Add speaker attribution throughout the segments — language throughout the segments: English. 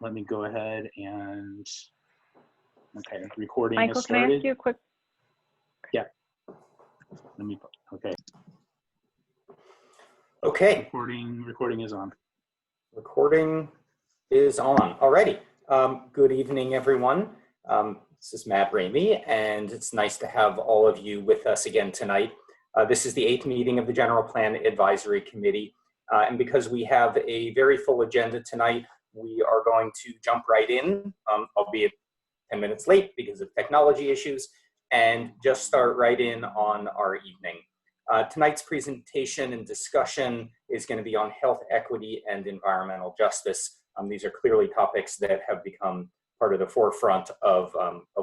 Speaker 1: let me go ahead and, okay, recording
Speaker 2: Michael,
Speaker 1: has started.
Speaker 2: can I ask you a quick?
Speaker 1: Yeah. Let me, okay.
Speaker 3: Okay.
Speaker 1: Recording is on.
Speaker 3: Recording is on. Alrighty. Good evening, everyone. This is Matt Ramey, and it's nice to have all of you with us again tonight. This is the 8th meeting of the General Plan Advisory Committee. And because we have a very full agenda tonight, we are going to jump right in, albeit 10 minutes late because of technology issues, and just start right in on our evening. Tonight's presentation and discussion is going to be on health equity and environmental justice. These are clearly topics that have become part of the forefront of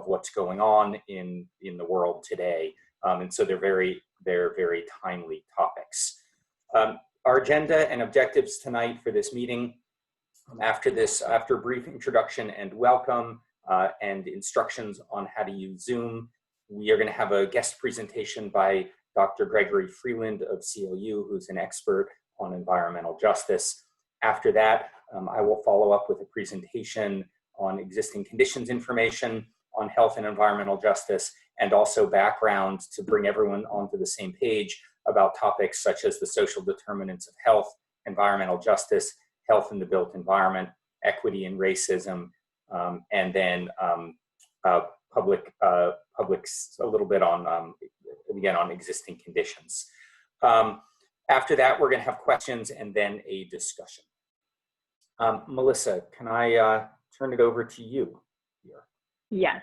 Speaker 3: what's going on in the world today. And so they're very timely topics. Our agenda and objectives tonight for this meeting, after a brief introduction and welcome and instructions on how to use Zoom, we are going to have a guest presentation by Dr. Gregory Freeland of CLU, who's an expert on environmental justice. After that, I will follow up with a presentation on existing conditions information on health and environmental justice, and also background to bring everyone onto the same page about topics such as the social determinants of health, environmental justice, health in the built environment, equity and racism, and then a little bit on, again, on existing conditions. After that, we're going to have questions and then a discussion. Melissa, can I turn it over to you here?
Speaker 2: Yes,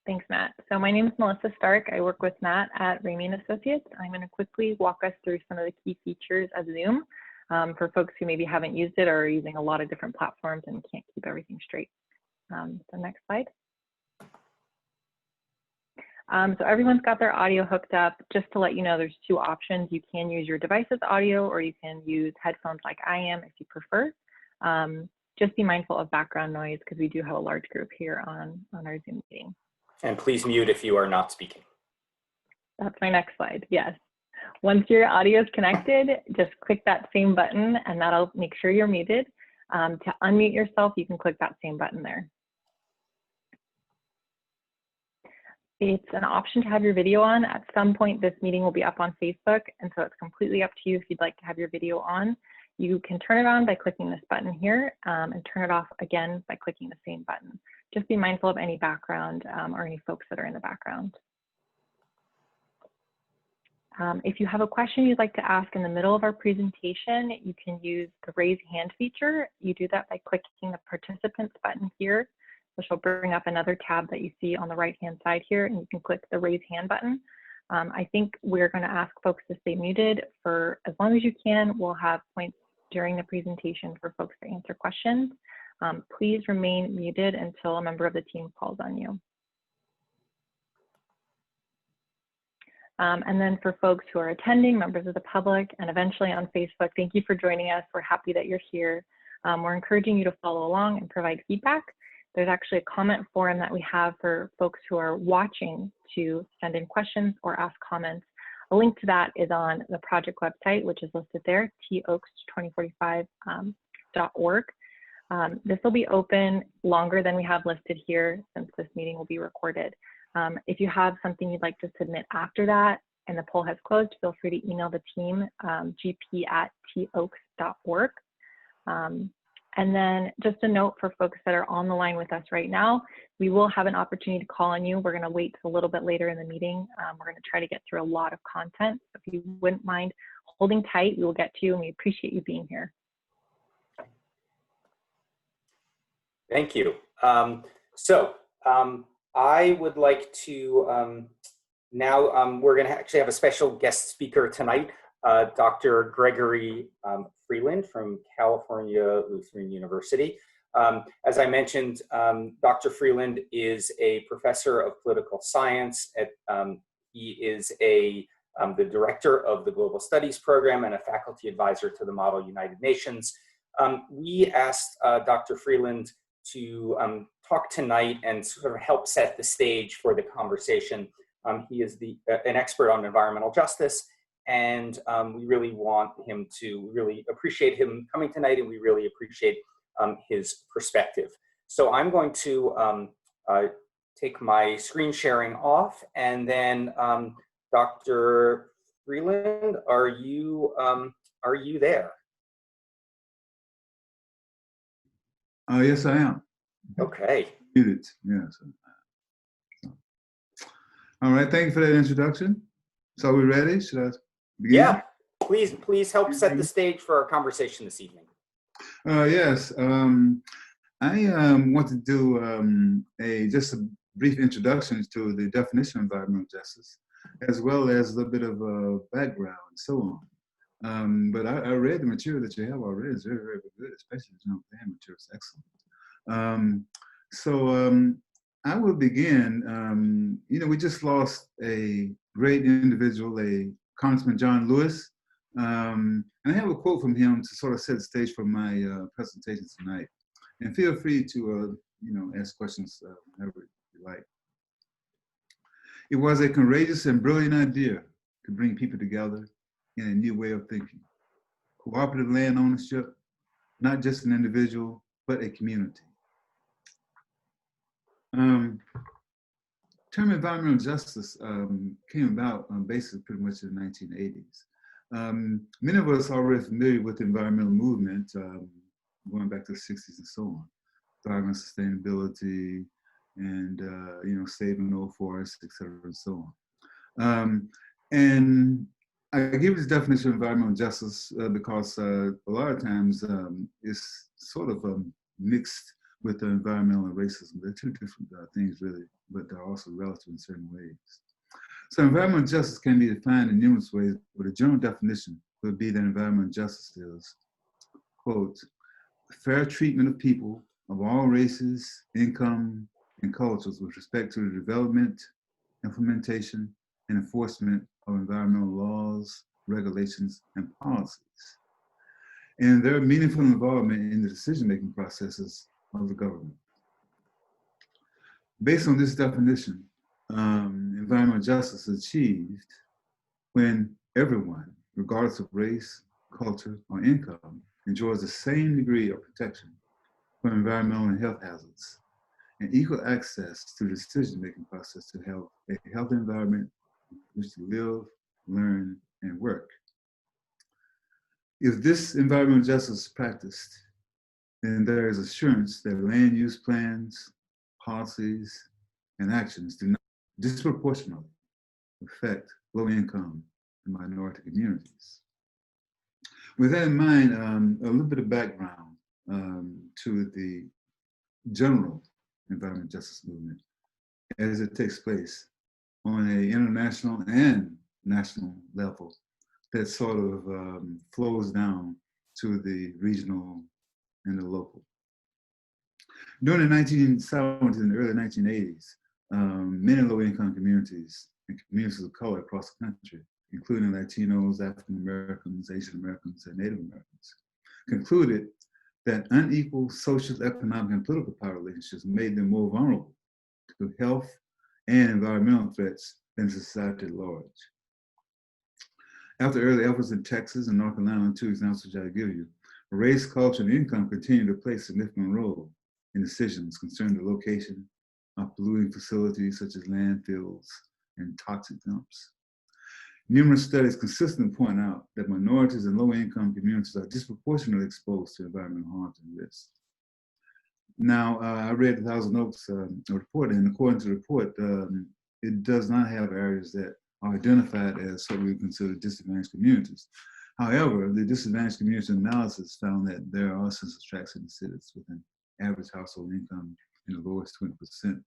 Speaker 2: thanks, Matt. So my name is Melissa Stark. I work with Matt at Ramey & Associates. I'm going to quickly walk us through some of the key features of Zoom for folks who maybe haven't used it or are using a lot of different platforms and can't keep everything straight. The next slide. So everyone's got their audio hooked up. Just to let you know, there's 2 options. You can use your device's audio, or you can use headphones like I am if you prefer. Just be mindful of background noise because we do have a large group here on our Zoom meeting.
Speaker 3: And please mute if you are not speaking.
Speaker 2: That's my next slide, yes. Once your audio is connected, just click that same button and that'll make sure you're muted. To unmute yourself, you can click that same button there. It's an option to have your video on. At some point, this meeting will be up on Facebook, and so it's completely up to you if you'd like to have your video on. You can turn it on by clicking this button here and turn it off again by clicking the same button. Just be mindful of any background or any folks that are in the background. If you have a question you'd like to ask in the middle of our presentation, you can use the raise hand feature. You do that by clicking the participants button here, which will bring up another tab that you see on the right-hand side here, and you can click the raise hand button. I think we're going to ask folks to stay muted for as long as you can. We'll have points during the presentation for folks to answer questions. Please remain muted until a member of the team calls on you. And then for folks who are attending, members of the public, and eventually on Facebook, thank you for joining us. We're happy that you're here. We're encouraging you to follow along and provide feedback. There's actually a comment forum that we have for folks who are watching to send in questions or ask comments. A link to that is on the project website, which is listed there, toaks2045.org. This will be open longer than we have listed here since this meeting will be recorded. If you have something you'd like to submit after that and the poll has closed, feel free to email the team, gp@toaks.org. And then just a note for folks that are on the line with us right now, we will have an opportunity to call on you. We're going to wait till a little bit later in the meeting. We're going to try to get through a lot of content. So if you wouldn't mind holding tight, we will get to you, and we appreciate you being here.
Speaker 3: Thank you. I would like to now, we're going to actually have a special guest speaker tonight, Dr. Gregory Freeland from California Lutheran University. As I mentioned, Dr. Freeland is a professor of political science. He is the director of the Global Studies Program and a faculty advisor to the Model United Nations. We asked Dr. Freeland to talk tonight and sort of help set the stage for the conversation. He is an expert on environmental justice, and we really want him to really appreciate him coming tonight, and we really appreciate his perspective. So I'm going to take my screen sharing off, and then Dr. Freeland, are you there?
Speaker 4: Yes, I am.
Speaker 3: Okay.
Speaker 4: Muted. Yes. All right. Thank you for that introduction. So are we ready? Should I begin?
Speaker 3: Yeah. Please help set the stage for our conversation this evening.
Speaker 4: Yes. I want to do just a brief introduction to the definition of environmental justice, as well as a little bit of a background and so on. But I read the material that you have already. It's very, very good, especially the general plan material. It's excellent. I will begin. We just lost a great individual, a Congressman John Lewis. And I have a quote from him to sort of set the stage for my presentation tonight. And feel free to, ask questions whenever you like. It was a courageous and brilliant idea to bring people together in a new way of thinking. Cooperative land ownership, not just an individual, but a community. Term environmental justice came about basically pretty much in the 1980s. Many of us are already familiar with the environmental movement, going back to the 60s and so on, environmental sustainability and, saving old forests, et cetera, and so on. And I give this definition of environmental justice because a lot of times it's sort of mixed with the environmental and racism. They're two different things really, but they're also relative in certain ways. So environmental justice can be defined in numerous ways, but a general definition would be that environmental justice is, quote, fair treatment of people of all races, income, and cultures with respect to the development, implementation, and enforcement of environmental laws, regulations, and policies. And their meaningful involvement in the decision-making processes of the government. Based on this definition, environmental justice is achieved when everyone, regardless of race, culture, or income, enjoys the same degree of protection from environmental and health hazards and equal access to the decision-making process to have a healthy environment in which to live, learn, and work. If this environmental justice is practiced, then there is assurance that land use plans, policies, and actions do not disproportionately affect low-income and minority communities. With that in mind, a little bit of background to the general environmental justice movement as it takes place on an international and national level that sort of flows down to the regional and the local. During the 1970s and early 1980s, many low-income communities and communities of color across the country, including Latinos, African Americans, Asian Americans, and Native Americans, concluded that unequal social, economic, and political power relationships made them more vulnerable to health and environmental threats than society at large. After early efforts in Texas and North Carolina, two examples which I give you, race, culture, and income continue to play a significant role in decisions concerning the location of polluting facilities such as landfills and toxic dumps. Numerous studies consistently point out that minorities and low-income communities are disproportionately exposed to environmental harms and risks. Now, I read the Thousand Oaks report, and according to the report, it does not have areas that are identified as what we consider disadvantaged communities. However, the disadvantaged community analysis found that there are census tracts in the cities with an average household income in the lowest 20%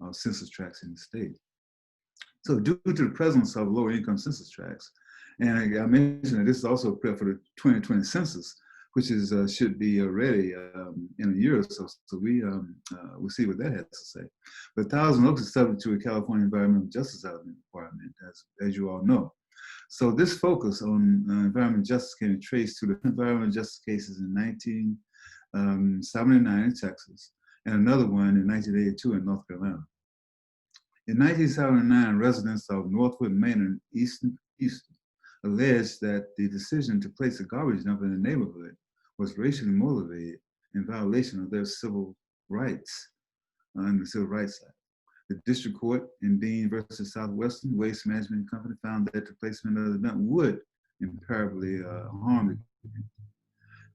Speaker 4: of census tracts in the state. So due to the presence of lower income census tracts, and I mentioned that this is also prepped for the 2020 census, which is should be ready in a year or so. So we'll see what that has to say. But Thousand Oaks is subject to a California Environmental Justice Element requirement, as you all know. So this focus on environmental justice can be traced to the environmental justice cases in 1979 in Texas, and another one in 1982 in North Carolina. In 1979, residents of Northwood Manor in Easton, Houston, alleged that the decision to place a garbage dump in the neighborhood was racially motivated in violation of their civil rights on the Civil Rights Act. The district court in Dean versus Southwestern Waste Management Company found that the placement of the dump would imperably harm the community.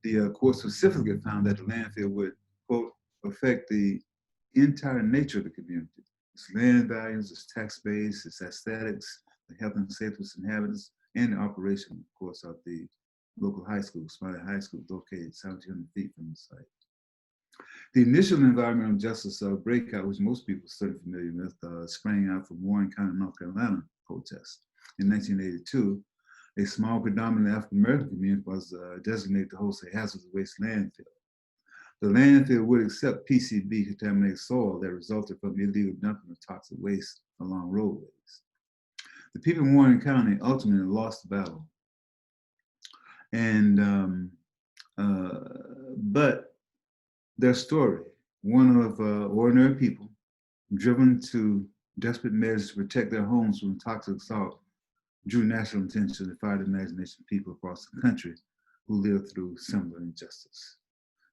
Speaker 4: The court specifically found that the landfill would, quote, affect the entire nature of the community, its land values, its tax base, its aesthetics, the health and safety of its inhabitants, and the operation, of course, of the local high school, Smiley High School, located 1,700 feet from the site. The initial environmental justice breakout, which most people are certainly familiar with, sprang out from Warren County, North Carolina protests. In 1982, a small, predominantly African-American community was designated to host a hazardous waste landfill. The landfill would accept PCB, contaminated soil, that resulted from illegal dumping of toxic waste along roadways. The people in Warren County ultimately lost the battle. And, but their story, one of ordinary people driven to desperate measures to protect their homes from toxic assault, drew national attention and fired the imagination of people across the country who lived through similar injustice.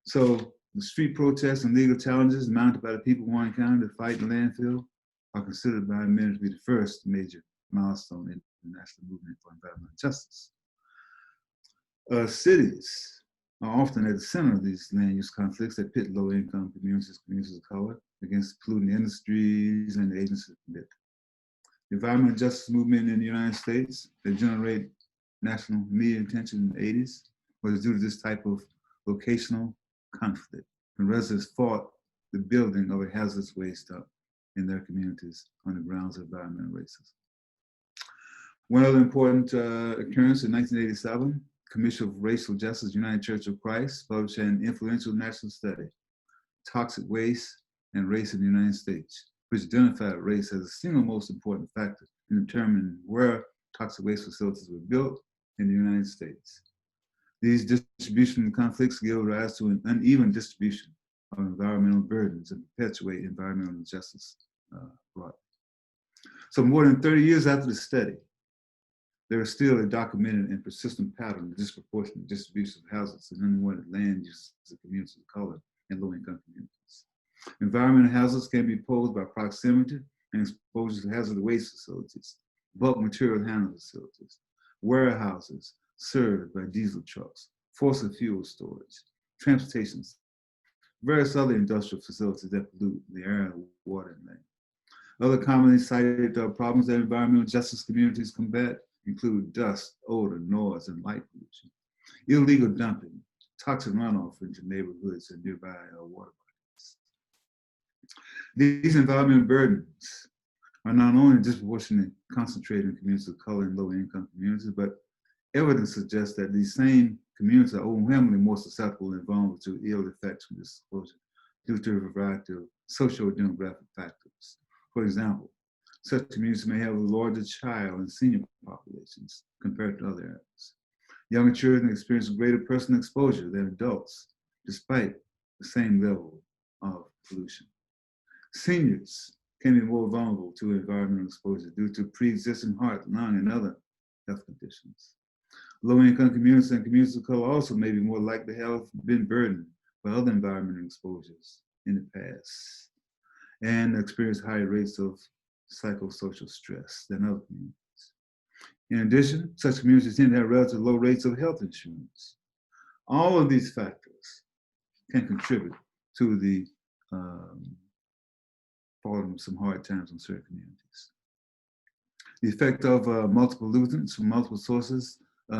Speaker 4: So the street protests and legal challenges mounted by the people of Warren County to fight the landfill are considered by many to be the first major milestone in the national movement for environmental justice. Cities are often at the center of these land use conflicts that pit low-income communities, communities of color, against polluting industries and the agencies that permit. The environmental justice movement in the United States that generate national media attention in the 80s was due to this type of locational conflict. And residents fought the building of a hazardous waste dump in their communities on the grounds of environmental racism. One other important occurrence in 1987, Commission for Racial Justice, United Church of Christ, published an influential national study, Toxic Waste and Race in the United States, which identified race as the single most important factor in determining where toxic waste facilities were built in the United States. These distribution conflicts give rise to an uneven distribution of environmental burdens and perpetuate environmental injustice abroad. So more than 30 years after the study, there is still a documented and persistent pattern of disproportionate distribution of houses and unwanted land uses of communities of color and low-income communities. Environmental hazards can be posed by proximity and exposure to hazardous waste facilities, bulk material handling facilities, warehouses served by diesel trucks, fossil fuel storage, transportation, various other industrial facilities that pollute the air, water, and land. Other commonly cited problems that environmental justice communities combat include dust, odor, noise, and light pollution, illegal dumping, toxic runoff into neighborhoods and nearby water bodies. These environmental burdens are not only disproportionately concentrated in communities of color and low-income communities, but evidence suggests that these same communities are overwhelmingly more susceptible and vulnerable to ill effects from this exposure due to a variety of social and demographic factors. For example, such communities may have a larger child and senior populations compared to other areas. Younger children experience greater personal exposure than adults, despite the same level of pollution. Seniors can be more vulnerable to environmental exposure due to pre-existing heart, lung, and other health conditions. Low-income communities and communities of color also may be more likely to have been burdened by other environmental exposures in the past and experience higher rates of psychosocial stress than other communities. In addition, such communities tend to have relatively low rates of health insurance. All of these factors can contribute to the falling of some hard times in certain communities. The effect of multiple pollutants from multiple sources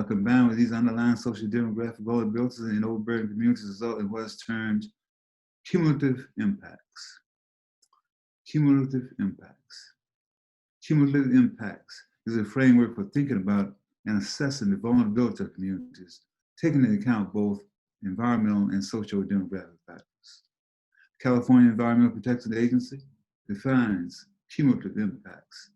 Speaker 4: combined with these underlying social demographic vulnerabilities in overburdened communities result in what is termed cumulative impacts. Cumulative impacts. Cumulative impacts is a framework for thinking about and assessing the vulnerability of communities, taking into account both environmental and socio-demographic factors. California Environmental Protection Agency defines cumulative impacts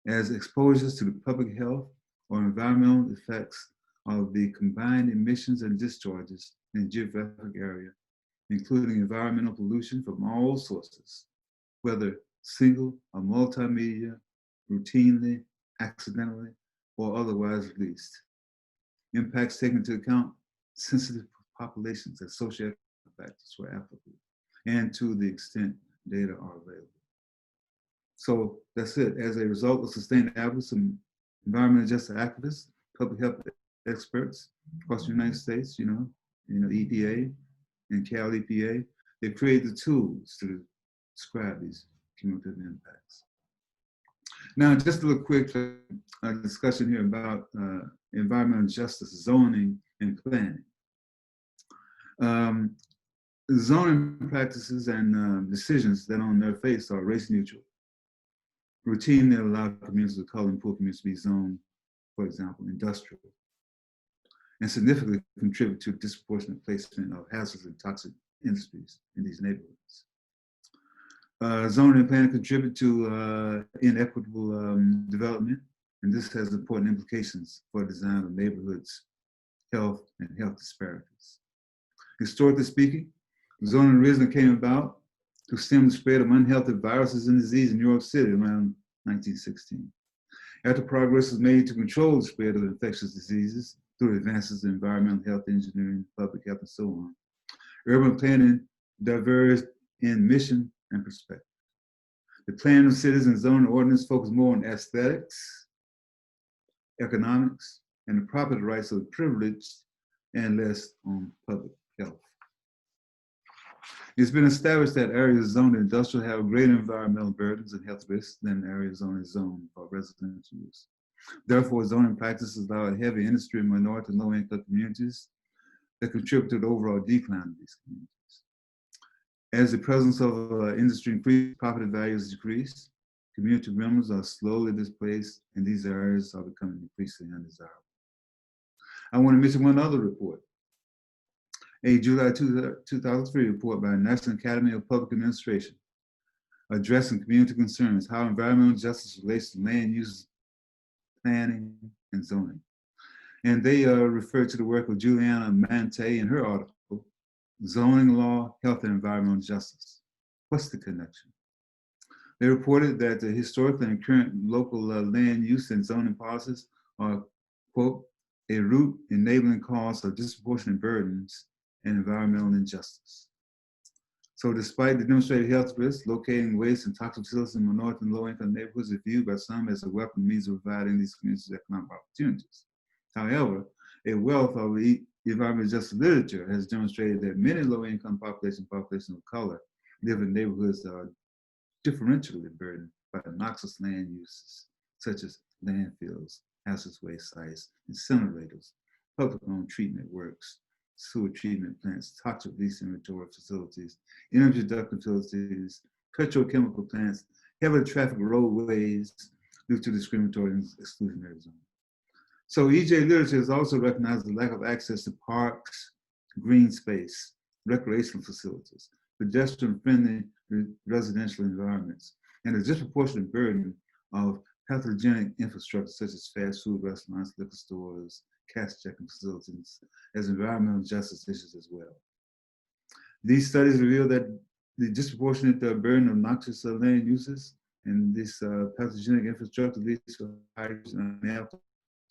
Speaker 4: as exposures to the public health or environmental effects of the combined emissions and discharges in a geographic area, including environmental pollution from all sources, whether single or multimedia, routinely, accidentally, or otherwise released. Impacts taken into account sensitive populations and socioeconomic factors where applicable, and to the extent data are available. So that's it. As a result of sustained efforts of environmental justice activists, public health experts across the United States, EPA and Cal EPA, they created the tools to describe these cumulative impacts. Now, just a little quick discussion here about environmental justice, zoning, and planning. Zoning practices and decisions that on their face are race neutral, routinely allow communities of color and poor communities to be zoned, for example, industrial, and significantly contribute to disproportionate placement of hazardous and toxic industries in these neighborhoods. Zoning and planning contribute to inequitable development, and this has important implications for the design of neighborhoods, health, and health disparities. Historically speaking, zoning originally came about to stem the spread of unhealthy viruses and disease in New York City around 1916. After progress was made to control the spread of infectious diseases through advances in environmental health, engineering, public health, and so on, urban planning diverged in mission and perspective. The plan of cities and zoning ordinance focused more on aesthetics, economics, and the property rights of the privileged, and less on public health. It's been established that areas zoned industrial have greater environmental burdens and health risks than areas zoned for residential use. Therefore, zoning practices allow a heavy industry in minority and low-income communities that contribute to the overall decline of these communities. As the presence of industry increases, property values decrease, community members are slowly displaced, and these areas are becoming increasingly undesirable. I want to mention one other report. A July 2003 report by the National Academy of Public Administration addressing community concerns, how environmental justice relates to land use, planning, and zoning. And they refer to the work of Juliana Mante in her article, Zoning Law, Health, and Environmental Justice. What's the connection? They reported that the historical and current local land use and zoning policies are, quote, a root enabling cause of disproportionate burdens and environmental injustice. So despite the demonstrated health risks, locating waste and toxic facilities in minority and low-income neighborhoods is viewed by some as a weapon means of providing these communities economic opportunities. However, a wealth of environmental justice literature has demonstrated that many low-income populations of color live in neighborhoods that are differentially burdened by the noxious land uses, such as landfills, hazardous waste sites, incinerators, public-owned treatment works, sewer treatment plants, toxic waste inventory facilities, energy ducting facilities, petrochemical plants, heavily trafficked roadways due to discriminatory and exclusionary zoning. So EJ literature has also recognized the lack of access to parks, green space, recreational facilities, pedestrian-friendly residential environments, and a disproportionate burden of pathogenic infrastructure such as fast food restaurants, liquor stores, cash checking facilities as environmental justice issues as well. These studies reveal that the disproportionate burden of noxious land uses and this pathogenic infrastructure leads to higher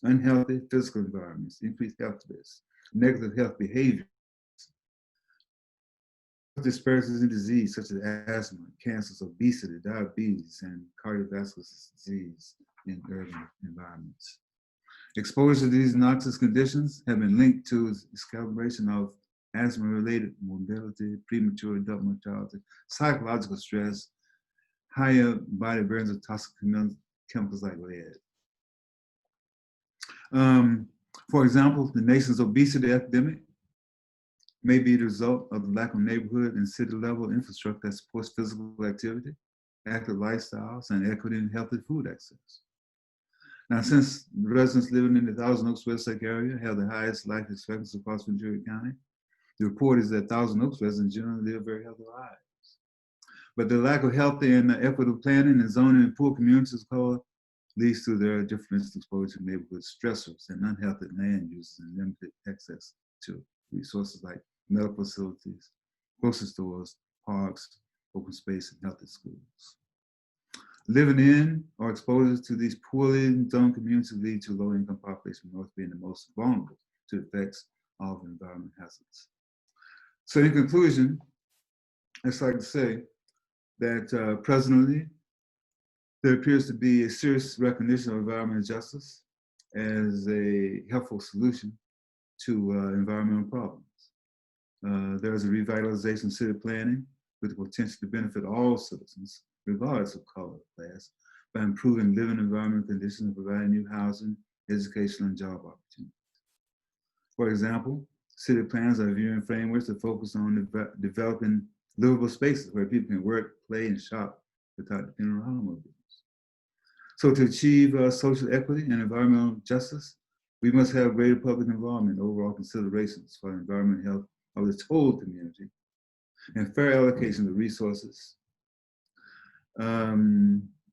Speaker 4: unhealthy physical environments, increased health risks, negative health behavior, disparities in disease such as asthma, cancers, obesity, diabetes, and cardiovascular disease in urban environments. Exposure to these noxious conditions have been linked to escalation of asthma-related morbidity, premature adult mortality, psychological stress, higher body burdens of toxic chemicals like lead. For example, the nation's obesity epidemic may be the result of the lack of neighborhood and city level infrastructure that supports physical activity, active lifestyles, and equity in healthy food access. Now, since the residents living in the Thousand Oaks Westlake area have the highest life expectancy across Ventura County, the report is that Thousand Oaks residents generally live very healthy lives. But the lack of healthy and equitable planning and zoning in poor communities of color leads to their differential exposure to neighborhood stressors and unhealthy land uses and limited access to resources like medical facilities, grocery stores, parks, open space, and healthy schools. Living in or exposure to these poorly zoned communities lead to low-income population north being the most vulnerable to the effects of environmental hazards. So in conclusion, I'd just like to say that presently, there appears to be a serious recognition of environmental justice as a helpful solution to environmental problems. There is a revitalization of city planning with the potential to benefit all citizens, regardless of color or class, by improving living environmental conditions and providing new housing, education, and job opportunities. For example, city plans are viewing frameworks that focus on developing livable spaces where people can work, play, and shop without depending on automobiles. So to achieve social equity and environmental justice, we must have greater public involvement in overall considerations for the environmental health of the total community and fair allocation of resources.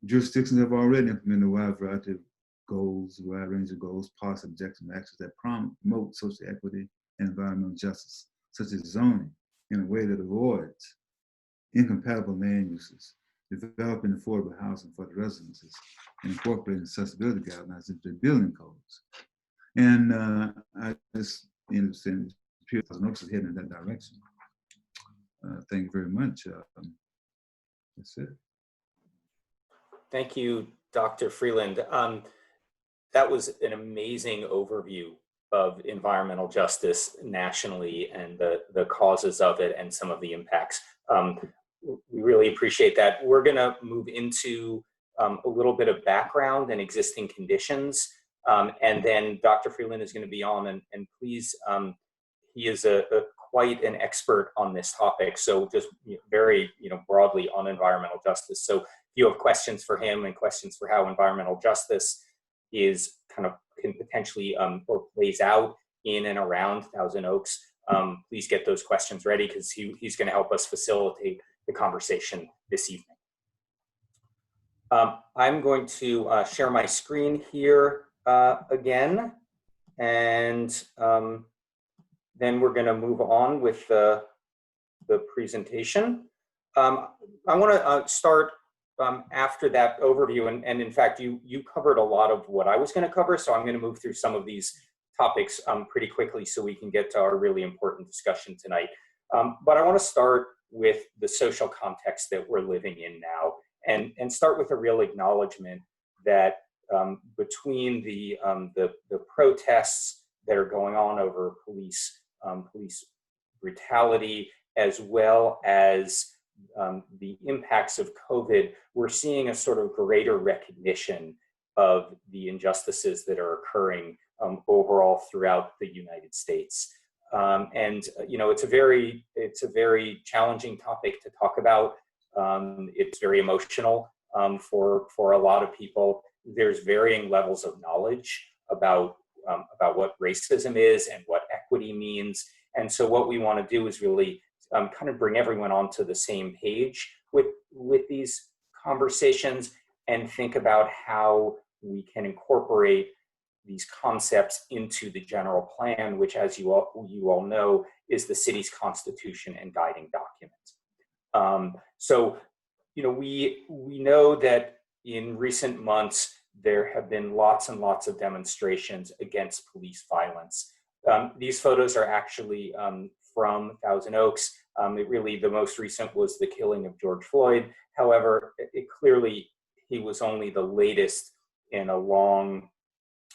Speaker 4: Jurisdictions have already implemented a wide variety of goals, a wide range of goals, policy, objectives, and actions that promote social equity and environmental justice, such as zoning in a way that avoids incompatible land uses, developing affordable housing for the residences, and incorporating accessibility guidelines into the building codes. And I just understand Thousand Oaks is heading in that direction. Thank you very much. That's it.
Speaker 3: Thank you, Dr. Freeland. That was an amazing overview of environmental justice nationally and the causes of it and some of the impacts. We really appreciate that. We're gonna move into a little bit of background and existing conditions. And then Dr. Freeland is gonna be on, and please, he is quite an expert on this topic. So just very broadly on environmental justice. So if you have questions for him and questions for how environmental justice is can potentially or plays out in and around Thousand Oaks, please get those questions ready because he's going to help us facilitate the conversation this evening. I'm going to share my screen here again, and then we're going to move on with the presentation. I want to start after that overview, and in fact, you covered a lot of what I was going to cover, so I'm going to move through some of these topics pretty quickly so we can get to our really important discussion tonight. But I want to start with the social context that we're living in now, and start with a real acknowledgement that between the protests that are going on over police brutality, as well as the impacts of COVID, we're seeing a sort of greater recognition of the injustices that are occurring overall throughout the United States. And it's a very challenging topic to talk about. It's very emotional for a lot of people. There's varying levels of knowledge about what racism is and what equity means. And so what we want to do is really kind of bring everyone onto the same page with these conversations and think about how we can incorporate these concepts into the general plan, which, as you all know, is the city's constitution and guiding document. So, we know that in recent months, there have been lots and lots of demonstrations against police violence. These photos are actually from Thousand Oaks. The most recent was the killing of George Floyd. However, clearly he was only the latest in a long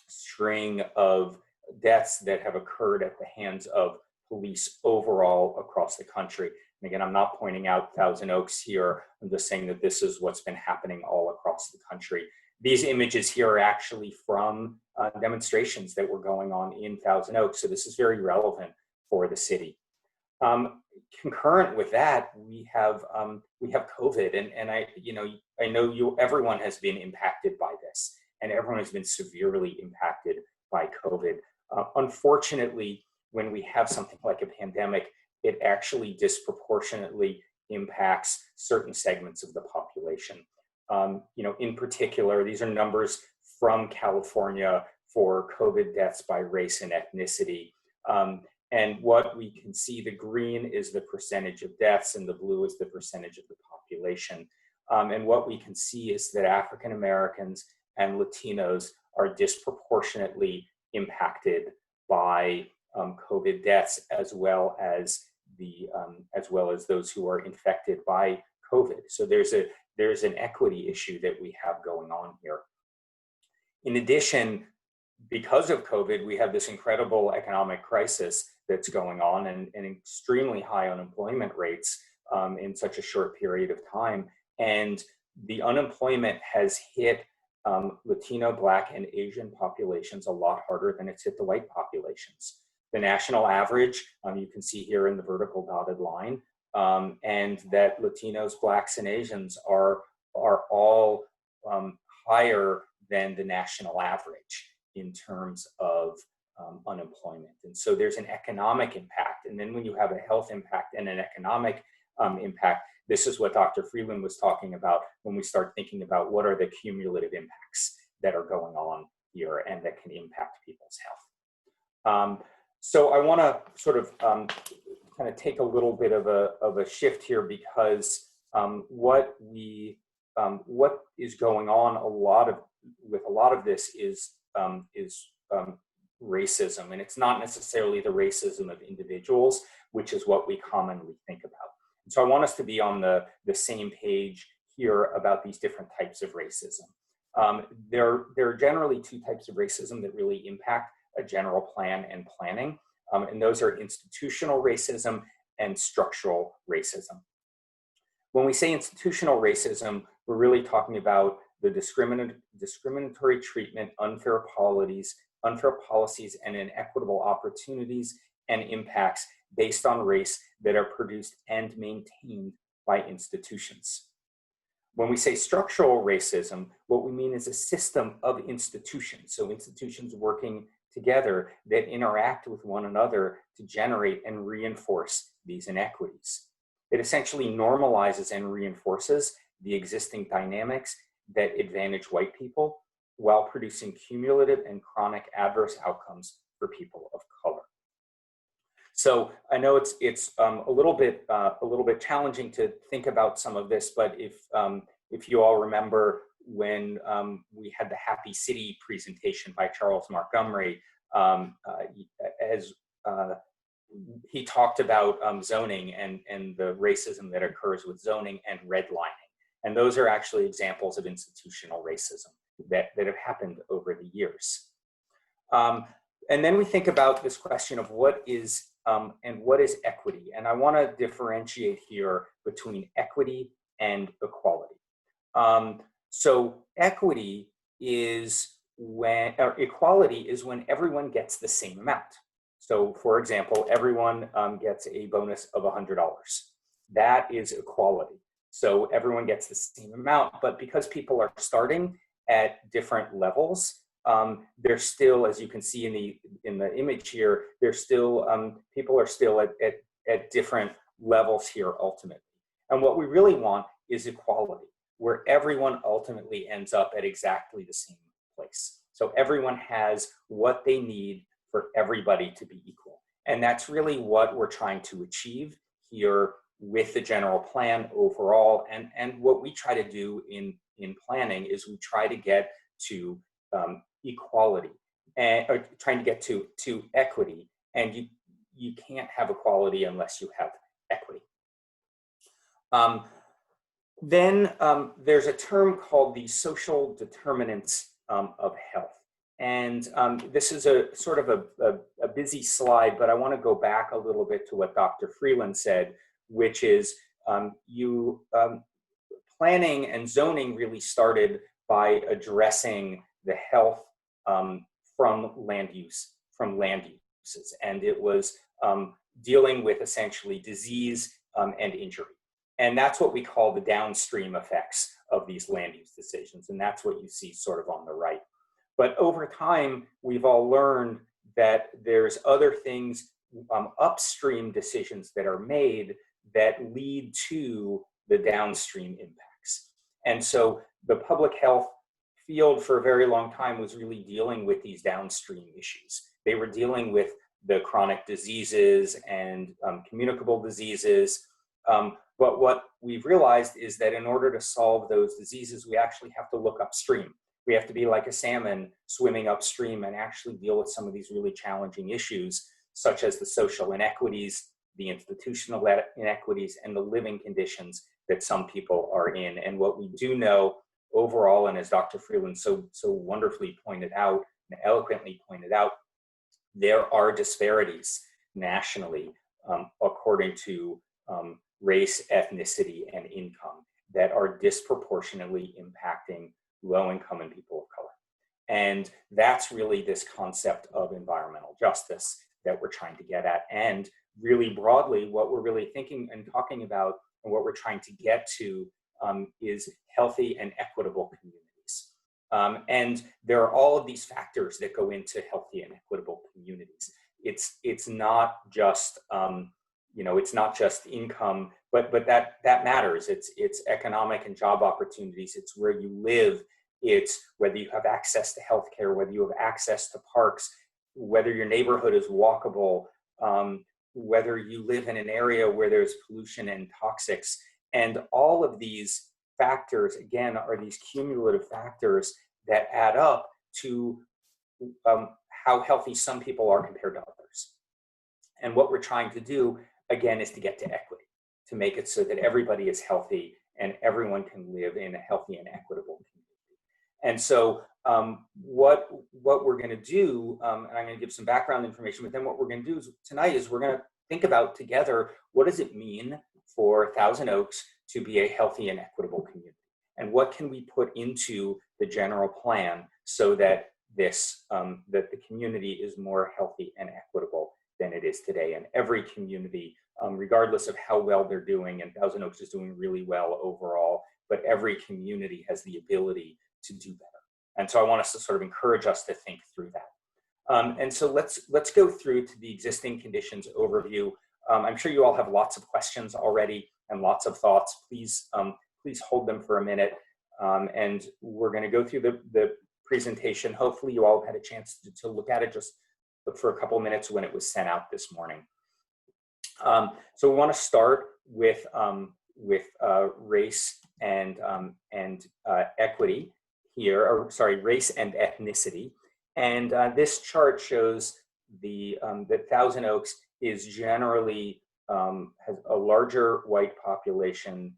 Speaker 3: string of deaths that have occurred at the hands of police overall across the country. And again, I'm not pointing out Thousand Oaks here. I'm just saying that this is what's been happening all across the country. These images here are actually from demonstrations that were going on in Thousand Oaks. So this is very relevant for the city. Concurrent with that, we have COVID, and I know everyone has been impacted by this, and everyone has been severely impacted by COVID. Unfortunately, when we have something like a pandemic, it actually disproportionately impacts certain segments of the population. In particular, these are numbers from California for COVID deaths by race and ethnicity. And what we can see, the green is the percentage of deaths and the blue is the percentage of the population. And what we can see is that African Americans and Latinos are disproportionately impacted by COVID deaths, as well as as well as those who are infected by COVID. So there's an equity issue that we have going on here. In addition, because of COVID, we have this incredible economic crisis that's going on, and extremely high unemployment rates in such a short period of time. And the unemployment has hit Latino, Black, and Asian populations a lot harder than it's hit the white populations. The national average, you can see here in the vertical dotted line, and that Latinos, Blacks, and Asians are all higher than the national average in terms of unemployment. And so there's an economic impact. And then when you have a health impact and an economic impact, this is what Dr. Freeland was talking about when we start thinking about what are the cumulative impacts that are going on here and that can impact people's health. So I want to sort of kind of take a little bit of a shift here, because what is going on with a lot of this is racism, and it's not necessarily the racism of individuals, which is what we commonly think about. And so I want us to be on the same page here about these different types of racism. There are generally two types of racism that really impact a general plan and planning, and those are institutional racism and structural racism. When we say institutional racism, we're really talking about the discriminatory treatment, unfair policies, and inequitable opportunities and impacts based on race that are produced and maintained by institutions. When we say structural racism, what we mean is a system of institutions. So institutions working together that interact with one another to generate and reinforce these inequities. It essentially normalizes and reinforces the existing dynamics that advantage white people while producing cumulative and chronic adverse outcomes for people of color. So I know it's a little bit challenging to think about some of this, but if you all remember when we had the Happy City presentation by Charles Montgomery, as he talked about zoning and the racism that occurs with zoning and redlining. And those are actually examples of institutional racism that have happened over the years. And then we think about this question of what is equity. And I want to differentiate here between equity and equality. So equity is equality is when everyone gets the same amount. So for example, everyone gets a bonus of $100. That is equality. So everyone gets the same amount, but because people are starting at different levels, they're still, as you can see in the image here, they're still, people are still at different levels here ultimately. And what we really want is equality, where everyone ultimately ends up at exactly the same place. So everyone has what they need for everybody to be equal. And that's really what we're trying to achieve here with the general plan overall. And what we try to do in planning is we try to get to equality, or trying to get to equity. And you can't have equality unless you have equity. Then there's a term called the social determinants of health. And this is a sort of a busy slide, but I want to go back a little bit to what Dr. Freeland said, which is planning and zoning really started by addressing the health from land uses. And it was dealing with essentially disease and injury. And that's what we call the downstream effects of these land use decisions. And that's what you see sort of on the right. But over time, we've all learned that there's other things, upstream decisions that are made that lead to the downstream impacts. And so the public health field for a very long time was really dealing with these downstream issues. They were dealing with the chronic diseases and communicable diseases. But what we've realized is that in order to solve those diseases, we actually have to look upstream. We have to be like a salmon swimming upstream and actually deal with some of these really challenging issues, such as the social inequities the institutional inequities, and the living conditions that some people are in. And what we do know overall, and as Dr. Freeland so wonderfully pointed out and eloquently pointed out, there are disparities nationally according to race, ethnicity, and income that are disproportionately impacting low-income and people of color. And that's really this concept of environmental justice that we're trying to get at. And really broadly, what we're really thinking and talking about and what we're trying to get to is healthy and equitable communities. And there are all of these factors that go into healthy and equitable communities. It's not just it's not just income, but that matters. It's economic and job opportunities. It's where you live. It's whether you have access to healthcare, whether you have access to parks, whether your neighborhood is walkable, whether you live in an area where there's pollution and toxics. And all of these factors, again, are these cumulative factors that add up to how healthy some people are compared to others. And what we're trying to do, again, is to get to equity, to make it so that everybody is healthy and everyone can live in a healthy and equitable community. And so what we're going to do, and I'm going to give some background information, but then what we're going to do tonight is we're going to think about together, what does it mean for Thousand Oaks to be a healthy and equitable community? And what can we put into the general plan so that that the community is more healthy and equitable than it is today? And every community, regardless of how well they're doing, and Thousand Oaks is doing really well overall, but every community has the ability to do better. And so I want us to sort of encourage us to think through that. And so let's go through to the existing conditions overview. I'm sure you all have lots of questions already and lots of thoughts. Please hold them for a minute. And we're going to go through the presentation. Hopefully you all have had a chance to look at it. Just look for a couple of minutes when it was sent out this morning. So we want to start with race and equity here, or sorry, race and ethnicity. And this chart shows that Thousand Oaks is generally has a larger white population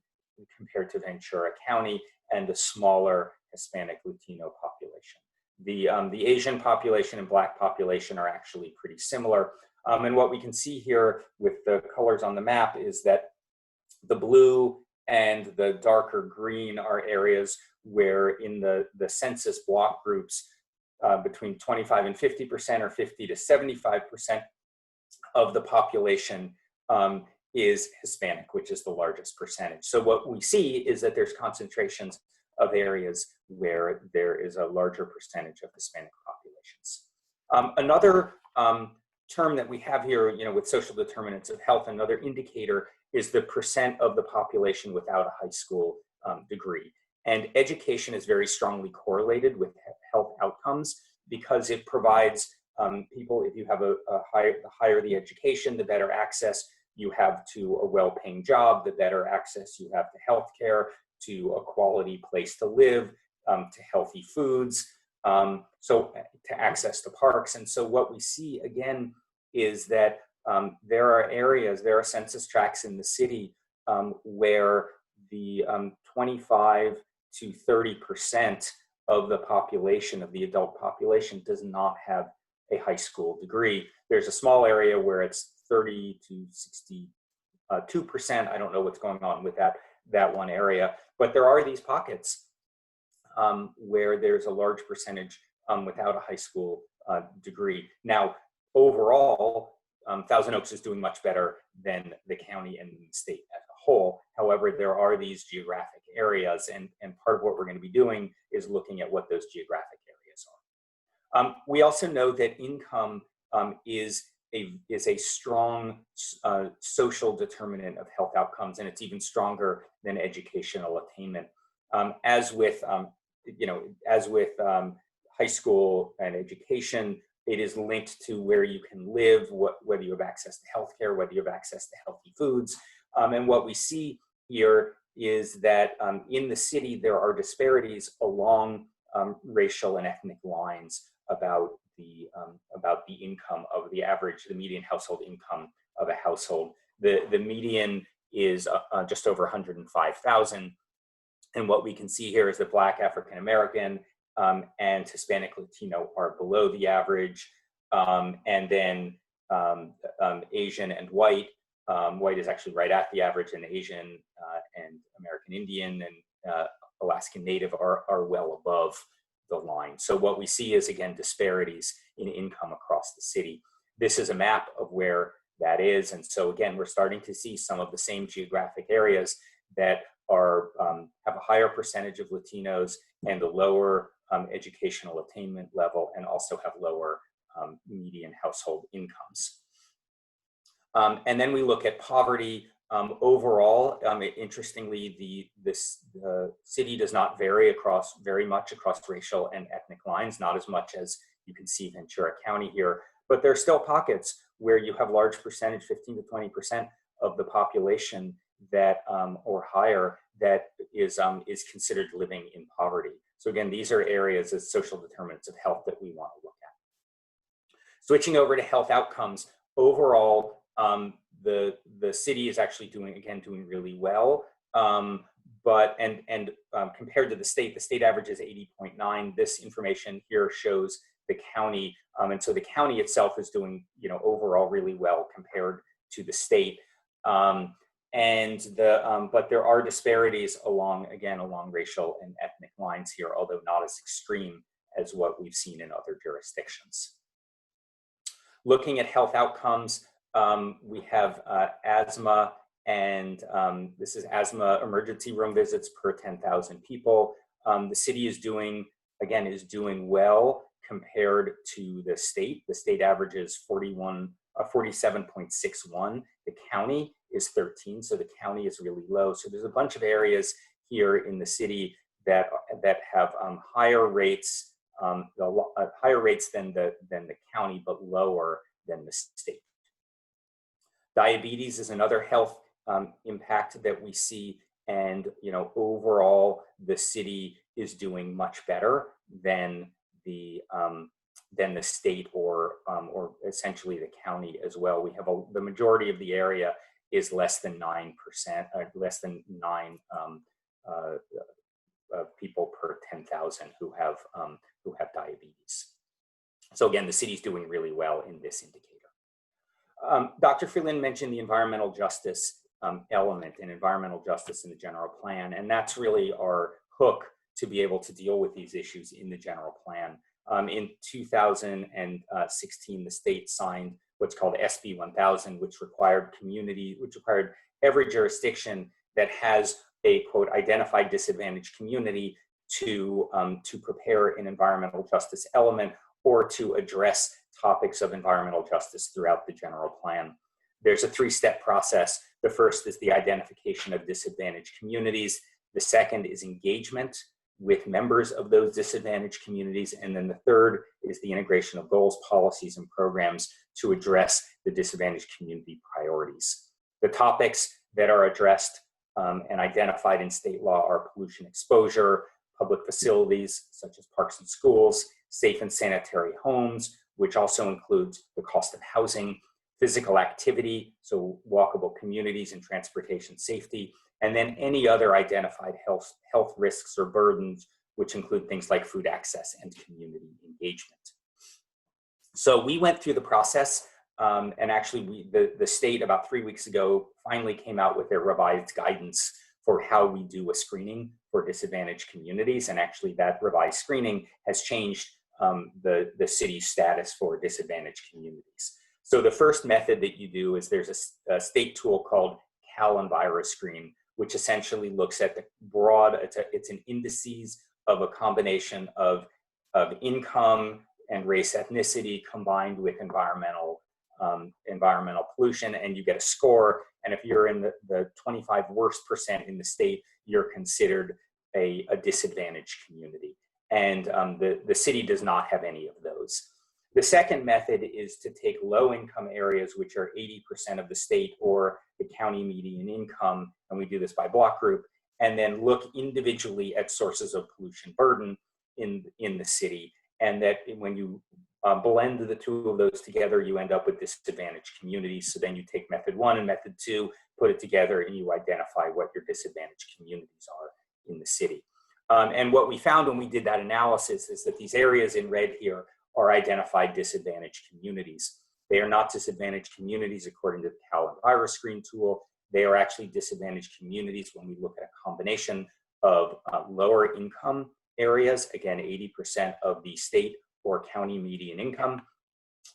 Speaker 3: compared to Ventura County and a smaller Hispanic Latino population. The Asian population and Black population are actually pretty similar. And what we can see here with the colors on the map is that the blue and the darker green are areas where in the census block groups between 25 and 50% or 50 to 75% of the population is Hispanic, which is the largest percentage. So what we see is that there's concentrations of areas where there is a larger percentage of Hispanic populations. Another term that we have here, with social determinants of health, another indicator is the percent of the population without a high school degree. And education is very strongly correlated with health outcomes because it provides people, if you have the higher the education, the better access you have to a well-paying job, the better access you have to healthcare, to a quality place to live, to healthy foods, so to access to parks. And so what we see again is that there are census tracts in the city where the 25 to 30% of the population, of the adult population, does not have a high school degree. There's a small area where it's 30 to 62%. I don't know what's going on with that one area, but there are these pockets where there's a large percentage without a high school degree. Now, overall, Thousand Oaks is doing much better than the county and the state as a whole. However, there are these geographic areas, and part of what we're going to be doing is looking at what those geographic areas are. We also know that income is a strong social determinant of health outcomes, and it's even stronger than educational attainment. As with high school and education, it is linked to where you can live, whether you have access to healthcare, whether you have access to healthy foods. And what we see here is that in the city, there are disparities along racial and ethnic lines about the income of the median household income of a household. The median is just over 105,000. And what we can see here is that Black, African American, and Hispanic Latino are below the average. And then Asian and white. White is actually right at the average, and Asian and American Indian and Alaskan Native are well above the line. So what we see is, again, disparities in income across the city. This is a map of where that is. And so again, we're starting to see some of the same geographic areas that are have a higher percentage of Latinos and a lower educational attainment level, and also have lower median household incomes. And then we look at poverty. Overall, interestingly, the city does not vary very much across racial and ethnic lines, not as much as you can see Ventura County here, but there are still pockets where you have large percentage, 15 to 20% of the population that, or higher, that is considered living in poverty. So again, these are areas as social determinants of health that we want to look at. Switching over to health outcomes, overall, the city is actually doing really well. But compared to the state average is 80.9. This information here shows the county, and so the county itself is doing, overall really well compared to the state. But there are disparities along racial and ethnic lines here, although not as extreme as what we've seen in other jurisdictions. Looking at health outcomes, we have asthma, and this is asthma emergency room visits per 10,000 people. The city is doing well compared to the state. The state average is 47.61. The county is 13, so the county is really low. So there's a bunch of areas here in the city that have higher rates, higher rates than the county, but lower than the state. Diabetes is another health impact that we see, and overall the city is doing much better than the state or essentially the county as well. We have the majority of the area is less than 9%, less than 9 people per 10,000 who have diabetes. So again, the city's doing really well in this indicator. Dr. Freeland mentioned the environmental justice element and environmental justice in the general plan, and that's really our hook to be able to deal with these issues in the general plan. In 2016, the state signed what's called SB 1000, which required every jurisdiction that has a, quote, identified disadvantaged community to prepare an environmental justice element or to address topics of environmental justice throughout the general plan. There's a 3-step process. The first is the identification of disadvantaged communities. The second is engagement with members of those disadvantaged communities. And then the third is the integration of goals, policies, and programs to address the disadvantaged community priorities. The topics that are addressed and identified in state law are pollution exposure, public facilities such as parks and schools, safe and sanitary homes, which also includes the cost of housing, physical activity, so walkable communities and transportation safety, and then any other identified health risks or burdens, which include things like food access and community engagement. So we went through the process, and actually the state about 3 weeks ago finally came out with their revised guidance for how we do a screening for disadvantaged communities, and actually that revised screening has changed the city's status for disadvantaged communities. So the first method that you do is there's a state tool called CalEnviroScreen, which essentially looks at the broad, it's an indices of a combination of income and race ethnicity combined with environmental pollution, and you get a score. And if you're in the 25 worst % in the state, you're considered a disadvantaged community. And the city does not have any of those. The second method is to take low-income areas, which are 80% of the state or the county median income, and we do this by block group, and then look individually at sources of pollution burden in the city. And that when you blend the two of those together, you end up with disadvantaged communities. So then you take method 1 and method 2, put it together, and you identify what your disadvantaged communities are in the city. And what we found when we did that analysis is that these areas in red here are identified disadvantaged communities. They are not disadvantaged communities according to the Cal Virus Screen tool. They are actually disadvantaged communities when we look at a combination of lower income areas, again, 80% of the state or county median income.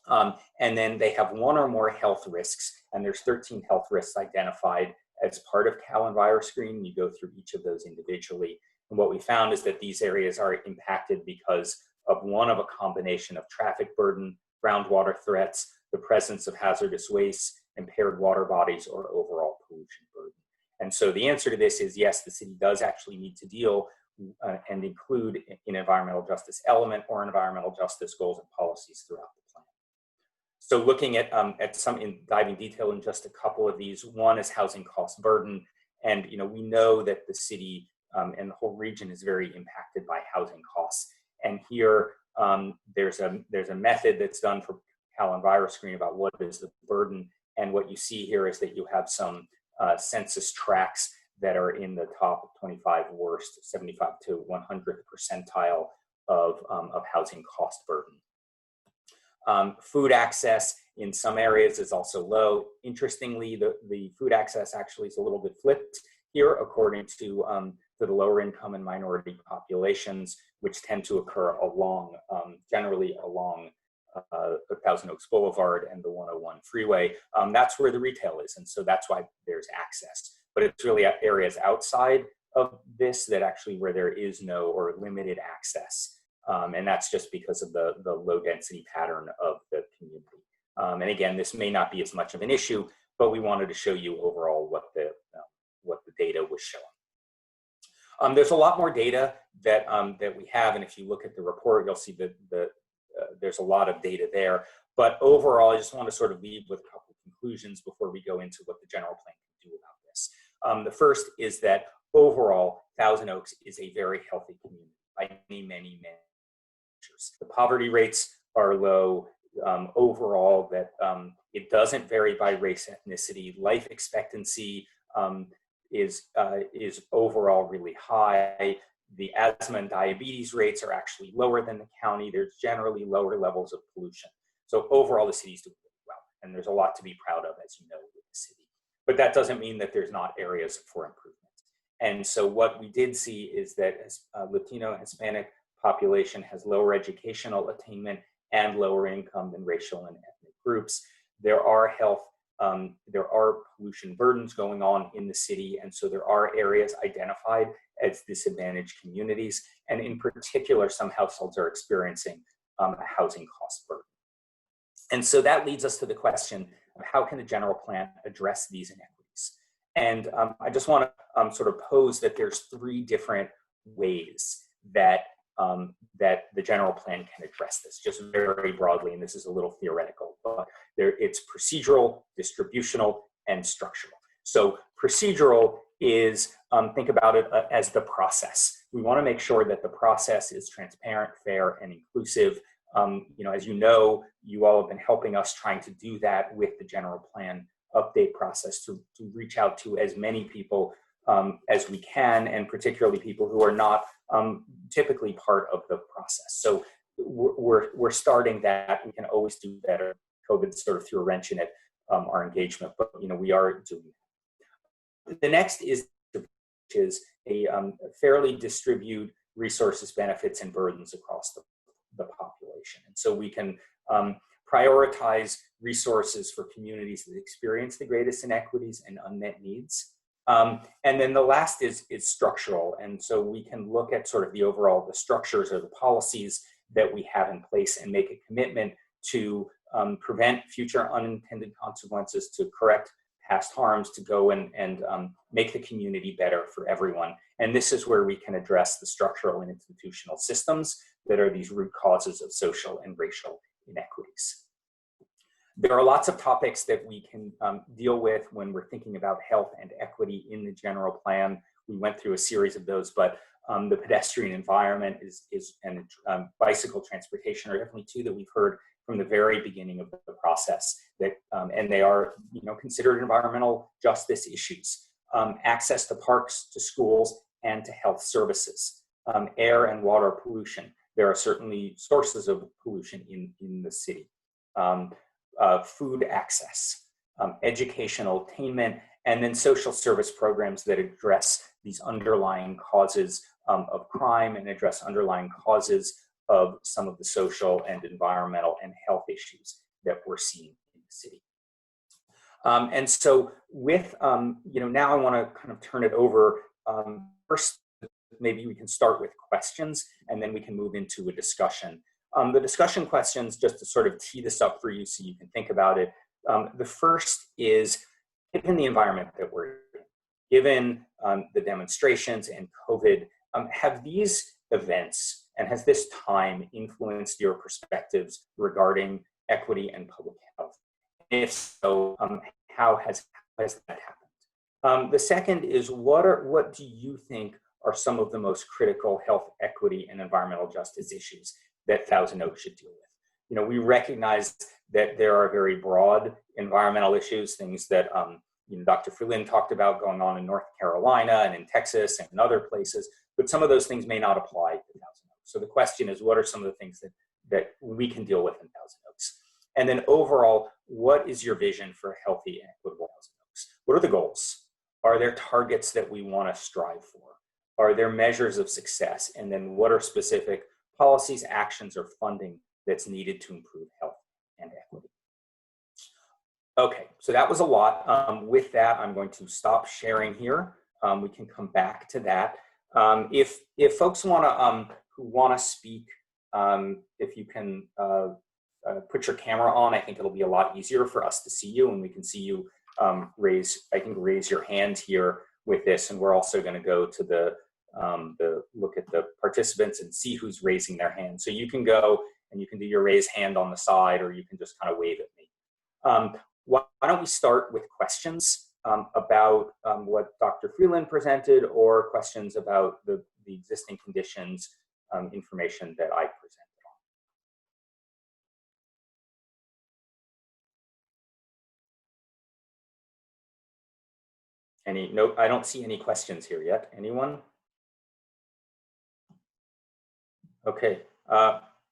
Speaker 3: And then they have one or more health risks, and there's 13 health risks identified as part of Cal Virus Screen. You go through each of those individually. And what we found is that these areas are impacted because of one of a combination of traffic burden, groundwater threats, the presence of hazardous waste, impaired water bodies, or overall pollution burden. And so the answer to this is yes, the city does actually need to deal and include an environmental justice element or environmental justice goals and policies throughout the plan. So looking at diving detail in just a couple of these, one is housing cost burden. And we know that the city and the whole region is very impacted by housing costs. And here there's a method that's done for Cal Virus Screen about what is the burden. And what you see here is that you have some census tracts that are in the top 25 worst, 75 to 100th percentile of housing cost burden. Food access in some areas is also low. Interestingly, the food access actually is a little bit flipped here according to the lower income and minority populations, which tend to occur along, generally along Thousand Oaks Boulevard and the 101 freeway. That's where the retail is, and so that's why there's access. But it's really areas outside of this that actually where there is no or limited access. And that's just because of the low density pattern of the community. And again, this may not be as much of an issue, but we wanted to show you overall what the data was showing. There's a lot more data that we have, and if you look at the report, you'll see that there's a lot of data there. But overall, I just want to sort of leave with a couple of conclusions before we go into what the general plan can do about this. The first is that overall, Thousand Oaks is a very healthy community by many, many, many measures. The poverty rates are low. Overall, that it doesn't vary by race, ethnicity. Life expectancy is overall really high. The asthma and diabetes rates are actually lower than the county. There's generally lower levels of pollution. So overall, the city's doing really well, and there's a lot to be proud of, as you know, with the city. But that doesn't mean that there's not areas for improvement. And so what we did see is that Latino Hispanic population has lower educational attainment and lower income than racial and ethnic groups. There are pollution burdens going on in the city, and so there are areas identified as disadvantaged communities, and in particular, some households are experiencing a housing cost burden. And so that leads us to the question of how can the general plan address these inequities? And I just want to sort of pose that there's 3 different ways that the general plan can address this, just very broadly, and this is a little theoretical, but it's procedural, distributional, and structural. So procedural is, think about it as the process. We want to make sure that the process is transparent, fair, and inclusive. As you know, you all have been helping us trying to do that with the general plan update process to reach out to as many people as we can, and particularly people who are not typically part of the process. So we're starting that. We can always do better. COVID sort of threw a wrench in it, our engagement, but we are doing that. The next is a fairly distribute resources, benefits, and burdens across the population. And so we can prioritize resources for communities that experience the greatest inequities and unmet needs. And then the last is structural. And so we can look at sort of the structures or the policies that we have in place and make a commitment to prevent future unintended consequences, to correct past harms, to go and make the community better for everyone. And this is where we can address the structural and institutional systems that are these root causes of social and racial inequities. There are lots of topics that we can deal with when we're thinking about health and equity in the general plan. We went through a series of those, but The pedestrian environment and bicycle transportation are definitely two that we've heard from the very beginning of the process, that, and they are, considered environmental justice issues. Access to parks, to schools, and to health services. Air and water pollution. There are certainly sources of pollution in the city. Food access, educational attainment, and then social service programs that address these underlying causes of crime and address underlying causes of some of the social and environmental and health issues that we're seeing in the city. And so with, now I want to kind of turn it over. First, maybe we can start with questions, and then we can move into a discussion. The discussion questions, just to sort of tee this up for you so you can think about it. The first is, given the environment that we're in, given the demonstrations and COVID, have these events and has this time influenced your perspectives regarding equity and public health? If so, how has that happened? The second is, what do you think are some of the most critical health equity and environmental justice issues that Thousand Oaks should deal with? We recognize that there are very broad environmental issues, things that Dr. Freeland talked about going on in North Carolina and in Texas and in other places, but some of those things may not apply to Thousand Oaks. So the question is, what are some of the things that we can deal with in Thousand Oaks? And then overall, what is your vision for a healthy and equitable Thousand Oaks? What are the goals? Are there targets that we want to strive for? Are there measures of success? And then what are specific policies, actions, or funding that's needed to improve health and equity? Okay, so that was a lot. With that, I'm going to stop sharing here. We can come back to that. If folks want to, who want to speak, if you can put your camera on, I think it'll be a lot easier for us to see you, and we can see you raise your hand here with this, and we're also going to go to the look at the participants and see who's raising their hand. So you can go and you can do your raise hand on the side, or you can just kind of wave at me. Why don't we start with questions about what Dr. Freeland presented, or questions about the existing conditions information that I presented on. No, I don't see any questions here yet. Anyone? Okay,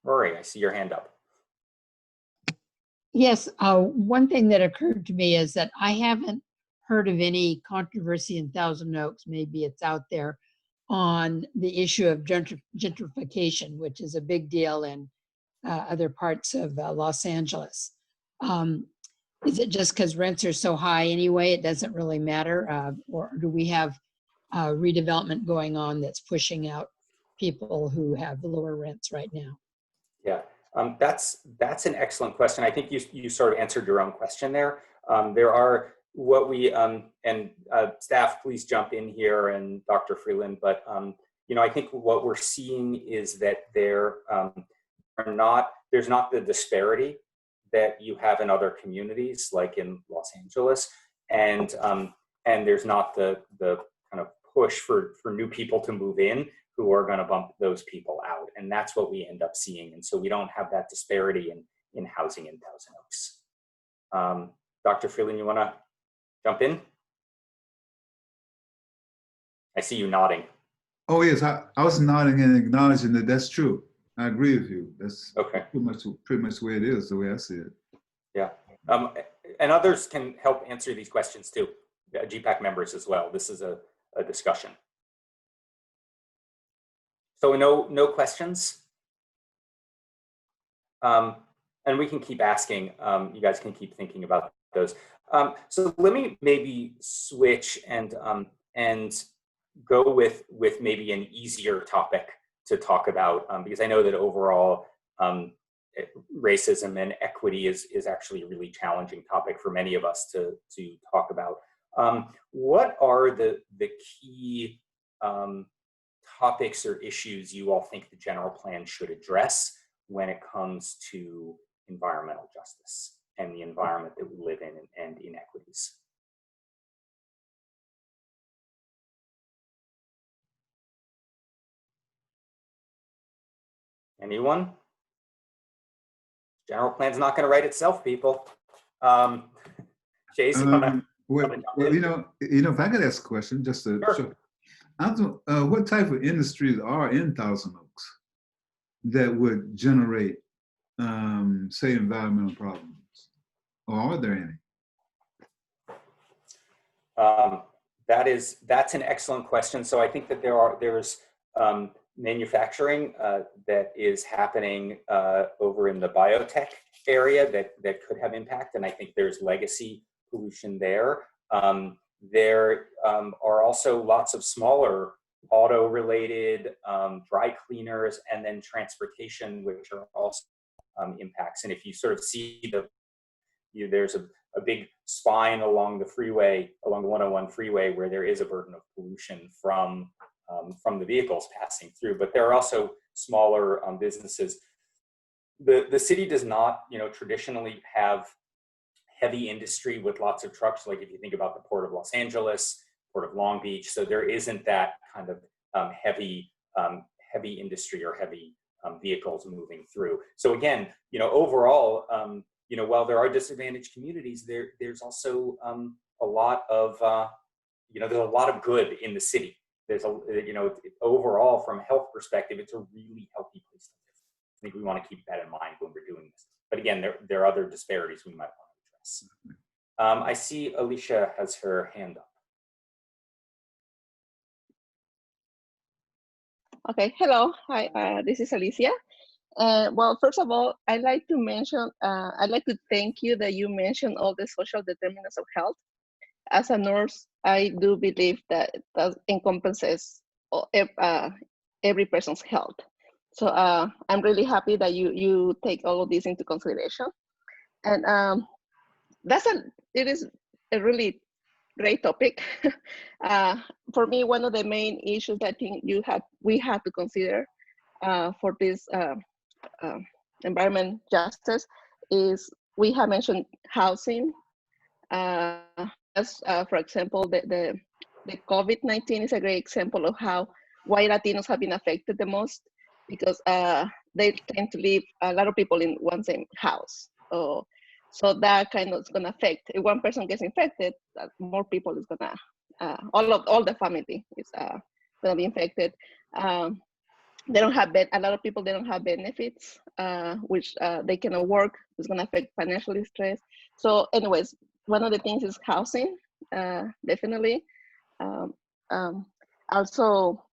Speaker 3: Rory, I see your hand up.
Speaker 5: Yes, one thing that occurred to me is that I haven't heard of any controversy in Thousand Oaks, maybe it's out there, on the issue of gentrification, which is a big deal in other parts of Los Angeles. Is it just because rents are so high anyway, it doesn't really matter? Or do we have redevelopment going on that's pushing out people who have lower rents right now?
Speaker 3: Yeah, that's an excellent question. I think you sort of answered your own question there. There are what we, and staff, please jump in here, and Dr. Freeland, but I think what we're seeing is that there's not the disparity that you have in other communities, like in Los Angeles, and there's not the kind of push for new people to move in who are going to bump those people out, and that's what we end up seeing. And so we don't have that disparity in housing in Thousand Oaks. Dr. Freeland, you want to jump in? I see you nodding.
Speaker 4: Oh yes, I was nodding and acknowledging that that's true. I agree with you. That's
Speaker 3: okay.
Speaker 4: Pretty much the way it is, the way I see it.
Speaker 3: Yeah, and others can help answer these questions too. GPAC members as well. This is a discussion. So no questions? And we can keep asking. You guys can keep thinking about those. So let me maybe switch and go with maybe an easier topic to talk about, because I know that overall racism and equity is actually a really challenging topic for many of us to talk about. What are the key topics or issues you all think the general plan should address when it comes to environmental justice and the environment that we live in and inequities? Anyone? General plan's not going to write itself, people. Chase, you wanna
Speaker 4: well,
Speaker 3: jump
Speaker 4: well,
Speaker 3: in?
Speaker 4: if I could ask a question, just to
Speaker 3: Sure.
Speaker 4: show. What type of industries are in Thousand Oaks that would generate, say, environmental problems, or are there any?
Speaker 3: That's an excellent question. So I think that there's manufacturing that is happening over in the biotech area that could have impact, and I think there's legacy pollution there. There are also lots of smaller auto-related dry cleaners, and then transportation, which are also impacts. And if you sort of see there's a big spine along the freeway, along the 101 freeway, where there is a burden of pollution from the vehicles passing through. But there are also smaller businesses. The city does not, traditionally have heavy industry with lots of trucks. Like if you think about the Port of Los Angeles, Port of Long Beach, so there isn't that kind of heavy industry or heavy vehicles moving through. So again, overall, while there are disadvantaged communities, there's also a lot of there's a lot of good in the city. There's overall, from a health perspective, it's a really healthy place to live. I think we want to keep that in mind when we're doing this. But again, there are other disparities we might want to address. I see Alicia has her hand up.
Speaker 6: Okay, hello, hi, this is Alicia. Well, first of all, I'd like to thank you that you mentioned all the social determinants of health. As a nurse, I do believe that that encompasses every person's health. So I'm really happy that you take all of this into consideration. And it is a really great topic. For me, one of the main issues I think we have to consider for this environment justice is we have mentioned housing. For example, the COVID-19 is a great example of why Latinos have been affected the most, because they tend to live, a lot of people in one same house. So that kind of is going to affect. If one person gets infected, more people is going to, all the family is going to be infected. They don't have a lot of people. They don't have benefits, which they cannot work. It's going to affect financial stress. So, anyways, one of the things is housing, definitely. Also,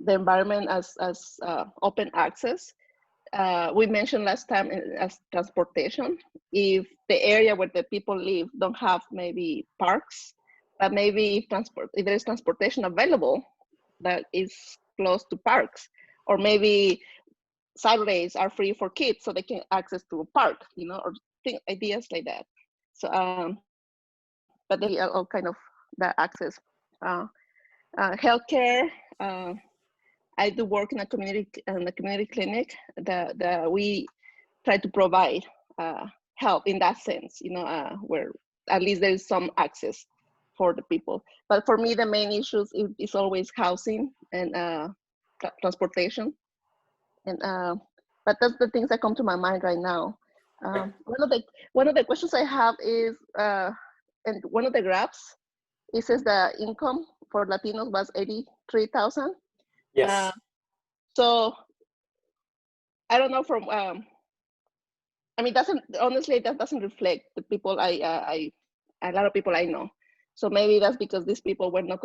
Speaker 6: the environment as open access. We mentioned last time as transportation. If the area where the people live don't have maybe parks, but maybe if there is transportation available that is close to parks, or maybe Saturdays are free for kids so they can access to a park, or ideas like that. So, but they are all kind of that access. Healthcare. I do work in a community clinic that we try to provide help in that sense, where at least there is some access for the people. But for me, the main issues is always housing and transportation. And but that's the things that come to my mind right now. One of the questions I have is, and one of the graphs, it says the income for Latinos was 83,000.
Speaker 3: Yes.
Speaker 6: So I don't know from, I mean, honestly, that doesn't reflect the people a lot of people I know. So maybe that's because these people were not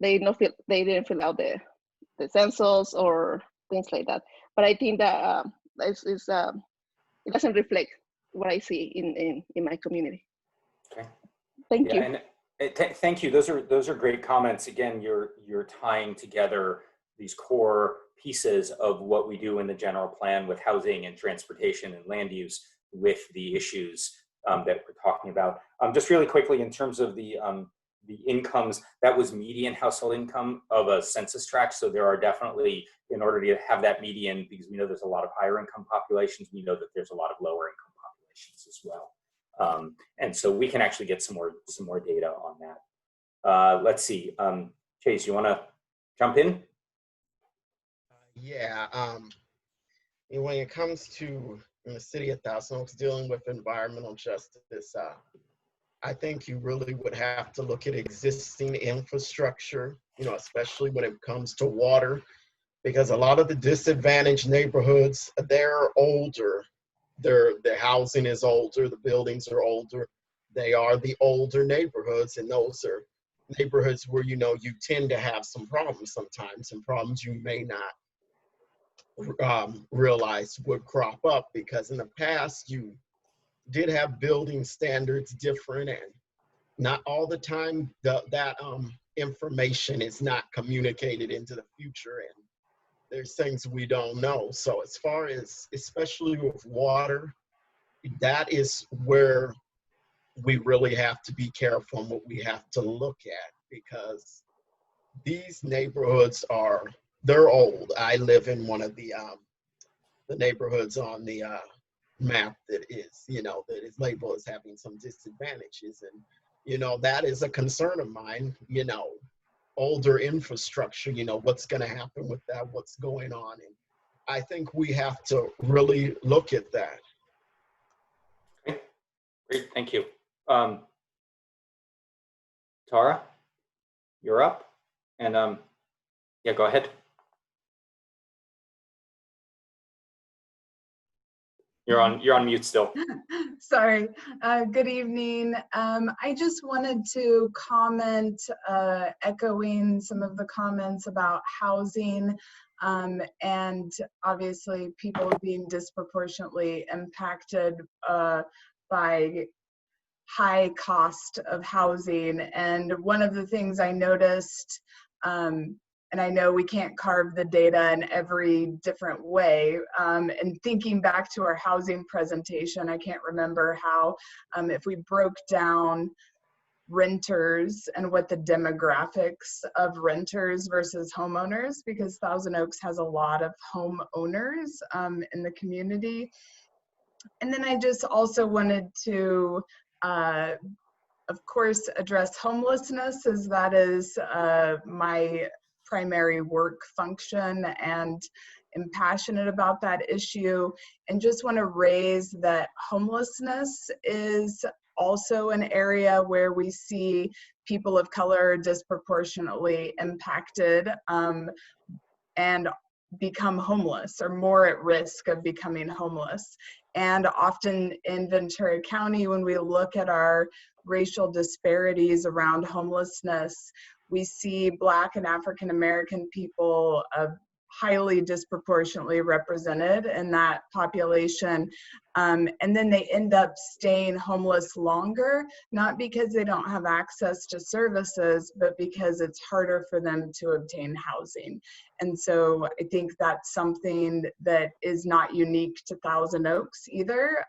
Speaker 6: they didn't fill out the census or things like that. But I think that it doesn't reflect what I see in my community.
Speaker 3: Okay.
Speaker 6: Thank you.
Speaker 3: And thank you. Those are great comments. Again, you're tying together these core pieces of what we do in the general plan with housing and transportation and land use with the issues that we're talking about. Just really quickly, in terms of the incomes, that was median household income of a census tract. So there are definitely, in order to have that median, because we know there's a lot of higher income populations, we know that there's a lot of lower income populations as well. And so we can actually get some more data on that. Let's see, Chase, you want to jump in?
Speaker 7: Yeah, when it comes to in the city of Thousand Oaks dealing with environmental justice, I think you really would have to look at existing infrastructure, especially when it comes to water, because a lot of the disadvantaged neighborhoods, they're older. Their housing is older, the buildings are older. They are the older neighborhoods, and those are neighborhoods where, you tend to have some problems sometimes, and problems you may not realize would crop up, because in the past you did have building standards different, and not all the time that information is not communicated into the future, and there's things we don't know. So as far as, especially with water, that is where we really have to be careful and what we have to look at, because these neighborhoods they're old. I live in one of the neighborhoods on the map that is labeled as having some disadvantages, and that is a concern of mine. Older infrastructure, what's going to happen with that, what's going on, and I think we have to really look at that.
Speaker 3: Great, thank you. Tara, you're up, and yeah, go ahead. You're on mute still.
Speaker 8: Sorry. Good evening. I just wanted to comment, echoing some of the comments about housing, and obviously people being disproportionately impacted by high cost of housing. And one of the things I noticed, and I know we can't carve the data in every different way. And thinking back to our housing presentation, I can't remember how, if we broke down renters and what the demographics of renters versus homeowners, because Thousand Oaks has a lot of homeowners in the community. And then I just also wanted to, of course, address homelessness, as that is my primary work function, and am passionate about that issue, and just want to raise that homelessness is also an area where we see people of color disproportionately impacted and become homeless, or more at risk of becoming homeless. And often in Ventura County, when we look at our racial disparities around homelessness, we see Black and African American people highly disproportionately represented in that population. And then they end up staying homeless longer, not because they don't have access to services, but because it's harder for them to obtain housing. And so I think that's something that is not unique to Thousand Oaks either,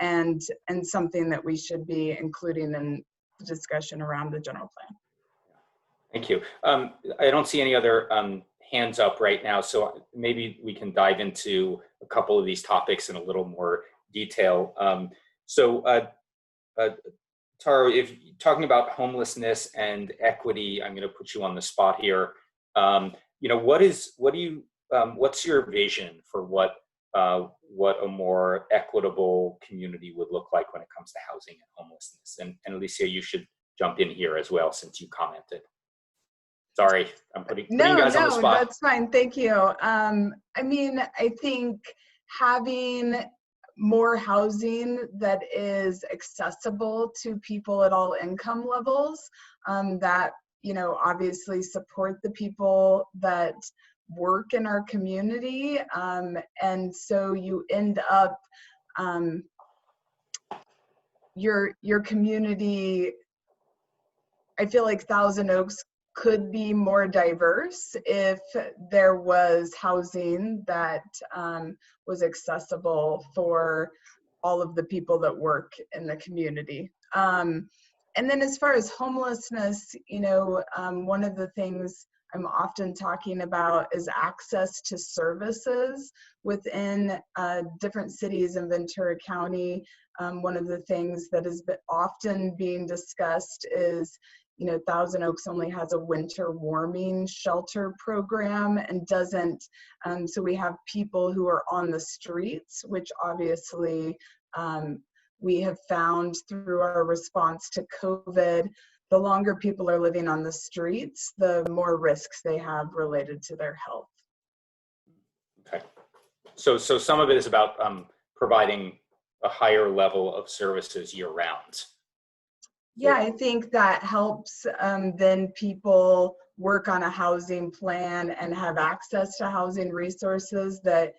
Speaker 8: and something that we should be including in the discussion around the general plan.
Speaker 3: Thank you. I don't see any other hands up right now, so maybe we can dive into a couple of these topics in a little more detail. Tara, if talking about homelessness and equity, I'm going to put you on the spot here. What's your vision for what a more equitable community would look like when it comes to housing and homelessness? And Alicia, you should jump in here as well, since you commented. Sorry, I'm putting you guys on the spot.
Speaker 8: No, that's fine. Thank you. I mean, I think having more housing that is accessible to people at all income levels, that, obviously support the people that work in our community. And so you end up, your community, I feel like Thousand Oaks could be more diverse if there was housing that was accessible for all of the people that work in the community. And then as far as homelessness, one of the things I'm often talking about is access to services within different cities in Ventura County. One of the things that is often being discussed is, you know, Thousand Oaks only has a winter warming shelter program and doesn't, so we have people who are on the streets, which obviously we have found through our response to COVID, the longer people are living on the streets, the more risks they have related to their health.
Speaker 3: Okay. So some of it is about providing a higher level of services year round.
Speaker 8: Yeah, I think that helps then people work on a housing plan and have access to housing resources that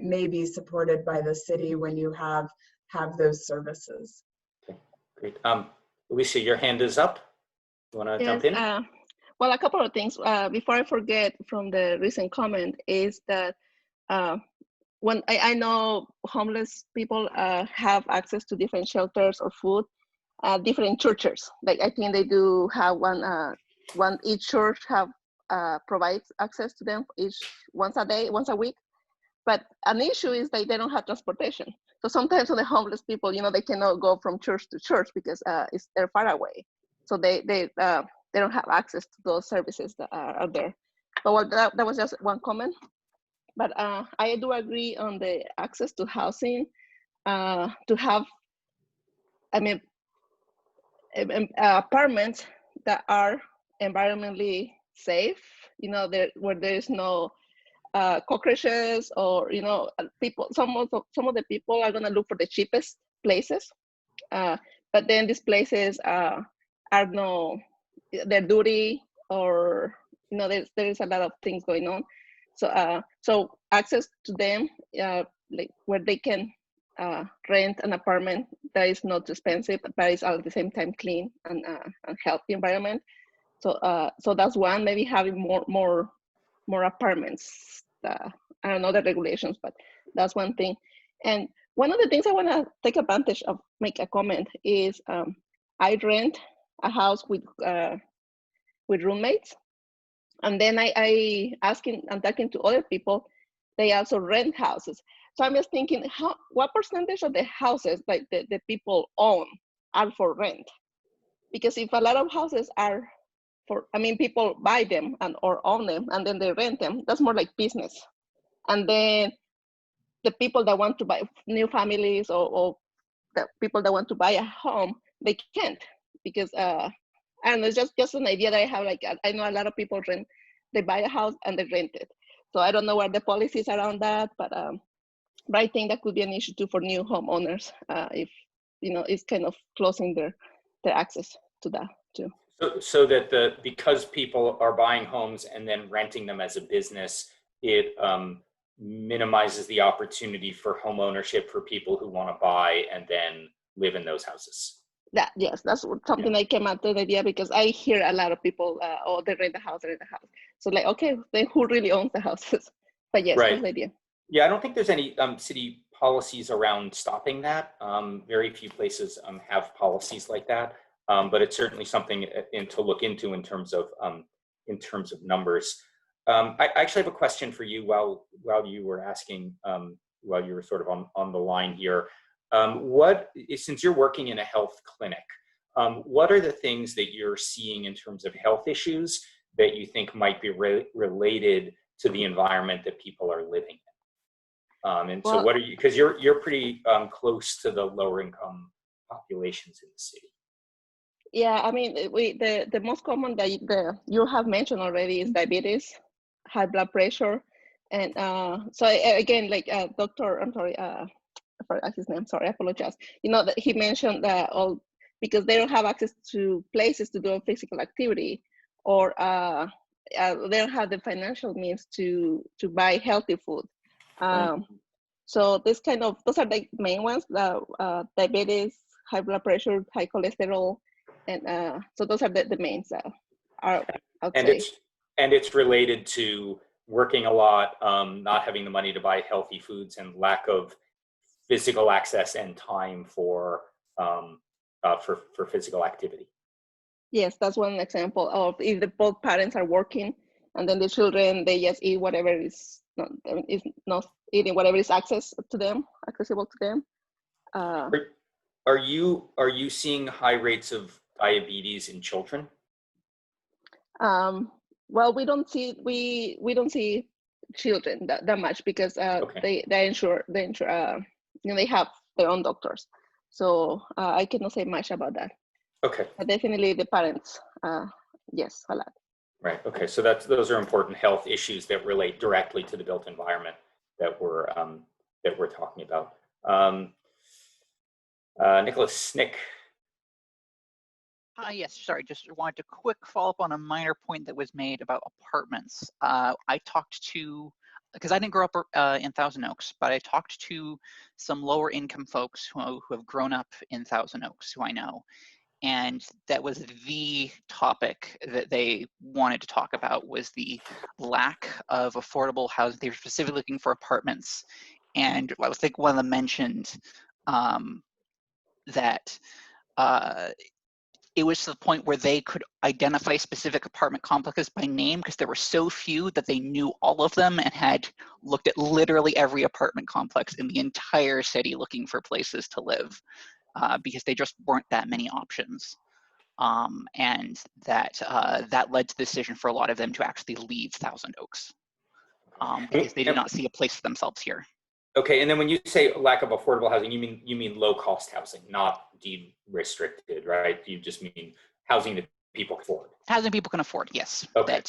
Speaker 8: may be supported by the city when you have those services.
Speaker 3: Okay, great. Alicia, your hand is up. You want to jump in?
Speaker 6: Well, a couple of things before I forget from the recent comment is that when I know homeless people have access to different shelters or food, different churches. Like I think they do have one each church have provides access to them once a week. But an issue is that they don't have transportation. So sometimes for the homeless people, you know, they cannot go from church to church because they're far away. So they don't have access to those services that are out there. But well, that was just one comment. But I do agree on the access to housing, to have, I mean, apartments that are environmentally safe, you know, where there is no cockroaches or, you know, people, some of the people are going to look for the cheapest places, but then these places they're dirty, or, you know, there's a lot of things going on. So access to them, like where they can rent an apartment that is not expensive, but is at the same time clean and healthy environment. So that's one. Maybe having more apartments. I don't know the regulations, but that's one thing. And one of the things I want to take advantage of, make a comment, is I rent a house with roommates, and then I'm talking to other people. They also rent houses. So I'm just thinking, what percentage of the houses like the people own are for rent? Because if a lot of houses are people buy them or own them and then they rent them, that's more like business. And then the people that want to buy, new families or the people that want to buy a home, they can't, because I don't know, it's just an idea that I have. Like, I know a lot of people they buy a house and they rent it. So I don't know what the policies around that, but I think that could be an issue too for new homeowners, if, you know, it's kind of closing their access to that too.
Speaker 3: So that because people are buying homes and then renting them as a business, it minimizes the opportunity for home ownership for people who want to buy and then live in those houses.
Speaker 6: Yes, that's something I came up with the idea, because I hear a lot of people, they rent a house. So like, okay, then who really owns the houses? But yes,
Speaker 3: right.
Speaker 6: That's the idea.
Speaker 3: Yeah, I don't think there's any city policies around stopping that. Very few places have policies like that, but it's certainly something to look into in terms of numbers. I actually have a question for you while you were asking, while you were sort of on the line here. Since you're working in a health clinic, what are the things that you're seeing in terms of health issues that you think might be related to the environment that people are living in? So what are you, because you're pretty close to the lower income populations in the city.
Speaker 6: Yeah, I mean, the most common that you have mentioned already is diabetes, high blood pressure. And so again, like Dr. I'm sorry, I forgot his name, sorry, I apologize. You know, that he mentioned that because they don't have access to places to do physical activity, or they don't have the financial means to buy healthy food. So those are the main ones, diabetes, high blood pressure, high cholesterol. And so those are the mains are, I would say.
Speaker 3: It's related to working a lot, not having the money to buy healthy foods, and lack of physical access and time for physical activity. Yes,
Speaker 6: that's one example of if both parents are working, and then the children, they just eat whatever is not eating whatever is accessible to them.
Speaker 3: Are you seeing high rates of diabetes in children?
Speaker 6: Well, we don't see children that much because
Speaker 3: Okay.
Speaker 6: they insure they have their own doctors. So I cannot say much about that.
Speaker 3: Okay.
Speaker 6: But definitely the parents, yes, a lot.
Speaker 3: Right. Okay. So those are important health issues that relate directly to the built environment that we're talking about. Nicholas Snick.
Speaker 9: Yes, sorry, just wanted to quick follow up on a minor point that was made about apartments. I talked to, because I didn't grow up in Thousand Oaks, but I talked to some lower income folks who have grown up in Thousand Oaks, who I know. And that was the topic that they wanted to talk about, was the lack of affordable housing. They were specifically looking for apartments. And I think one of them mentioned that it was to the point where they could identify specific apartment complexes by name because there were so few that they knew all of them and had looked at literally every apartment complex in the entire city looking for places to live. Because they just weren't that many options. And that led to the decision for a lot of them to actually leave Thousand Oaks because they did not see a place for themselves here.
Speaker 3: Okay, and then when you say lack of affordable housing, you mean low cost housing, not deed restricted, right? You just mean housing that people can afford.
Speaker 9: Housing people can afford, yes.
Speaker 3: Okay.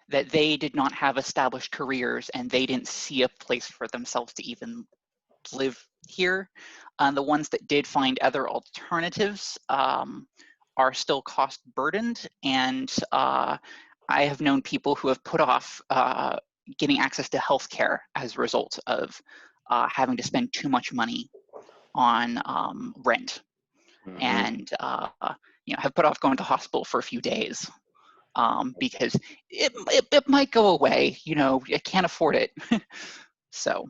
Speaker 9: That they did not have established careers and they didn't see a place for themselves to even live here. The ones that did find other alternatives are still cost burdened, and I have known people who have put off getting access to healthcare as a result of having to spend too much money on rent, and have put off going to hospital for a few days because it might go away. I can't afford it. So.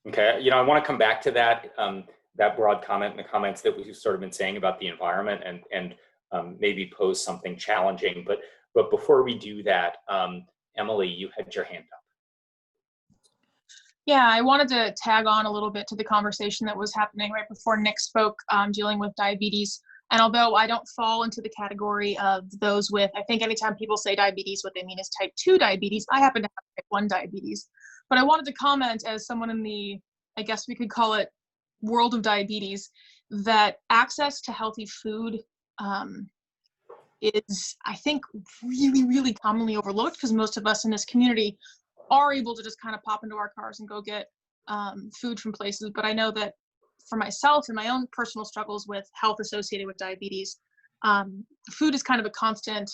Speaker 3: Okay, I want to come back to that broad comment and the comments that we've sort of been saying about the environment and maybe pose something challenging. But before we do that, Emily, you had your hand up.
Speaker 10: Yeah, I wanted to tag on a little bit to the conversation that was happening right before Nick spoke, dealing with diabetes. And although I don't fall into the category of those with, I think anytime people say diabetes, what they mean is type 2 diabetes. I happen to have type 1 diabetes. But I wanted to comment as someone in the, I guess we could call it, world of diabetes, that access to healthy food is, I think, really, really commonly overlooked because most of us in this community are able to just kind of pop into our cars and go get food from places. But I know that for myself and my own personal struggles with health associated with diabetes, food is kind of a constant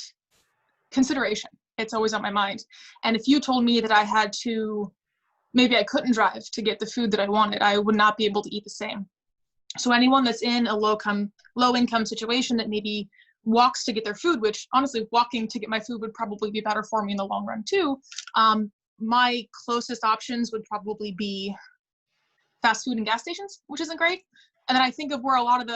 Speaker 10: consideration. It's always on my mind. And if you told me that I had to, maybe I couldn't drive to get the food that I wanted, I would not be able to eat the same. So anyone that's in a low income situation that maybe walks to get their food, which honestly, walking to get my food would probably be better for me in the long run too. My closest options would probably be fast food and gas stations, which isn't great. And then I think of where a lot of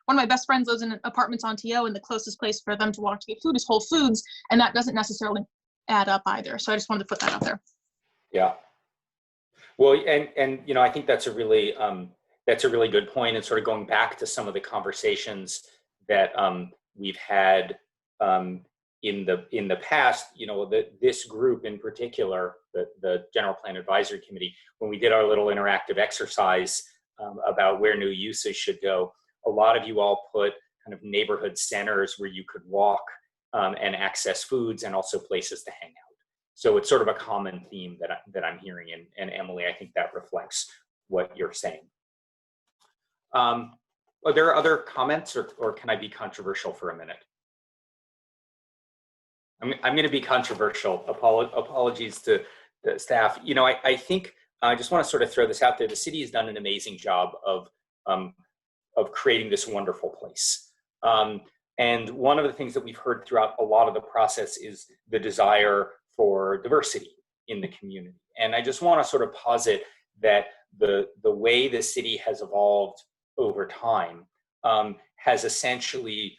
Speaker 10: one of my best friends lives in apartments on TO, and the closest place for them to walk to get food is Whole Foods, and that doesn't necessarily add up either. So I just wanted to put that out there. Yeah.
Speaker 3: Well, and I think that's a really good point, and sort of going back to some of the conversations that we've had in the past. This group in particular, the General Plan Advisory Committee, when we did our little interactive exercise about where new uses should go, a lot of you all put kind of neighborhood centers where you could walk and access foods and also places to hang out. So it's sort of a common theme that I'm hearing, and Emily, I think that reflects what you're saying. Are there other comments, or can I be controversial for a minute? I'm going to be controversial. Apologies to the staff. I think I just want to sort of throw this out there. The city has done an amazing job of creating this wonderful place. And one of the things that we've heard throughout a lot of the process is the desire for diversity in the community. And I just want to sort of posit that the way the city has evolved over time has essentially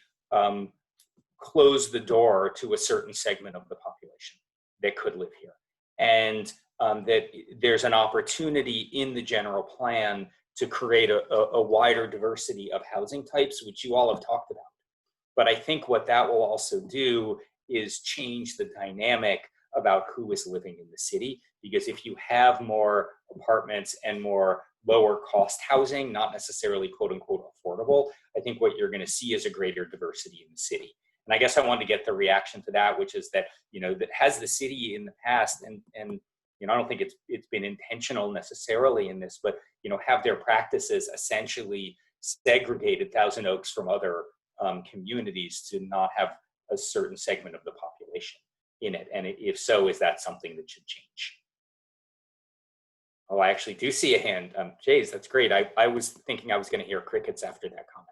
Speaker 3: closed the door to a certain segment of the population that could live here. And that there's an opportunity in the general plan to create a wider diversity of housing types, which you all have talked about. But I think what that will also do is change the dynamic about who is living in the city. Because if you have more apartments and more lower cost housing, not necessarily quote unquote affordable, I think what you're going to see is a greater diversity in the city. And I guess I wanted to get the reaction to that, which is that, that has the city in the past, and I don't think it's been intentional necessarily in this, but, have their practices essentially segregated Thousand Oaks from other communities to not have a certain segment of the population in it? And if so, is that something that should change? Oh, I actually do see a hand. Jays, that's great. I was thinking I was going to hear crickets after that comment.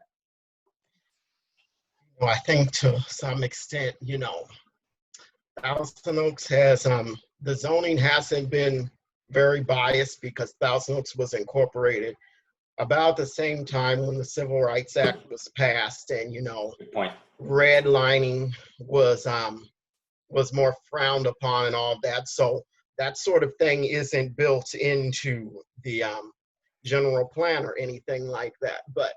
Speaker 7: Well, I think to some extent, Thousand Oaks has, the zoning hasn't been very biased because Thousand Oaks was incorporated about the same time when the Civil Rights Act was passed, and,
Speaker 3: Good point.
Speaker 7: redlining was more frowned upon and all that. So that sort of thing isn't built into the general plan or anything like that. But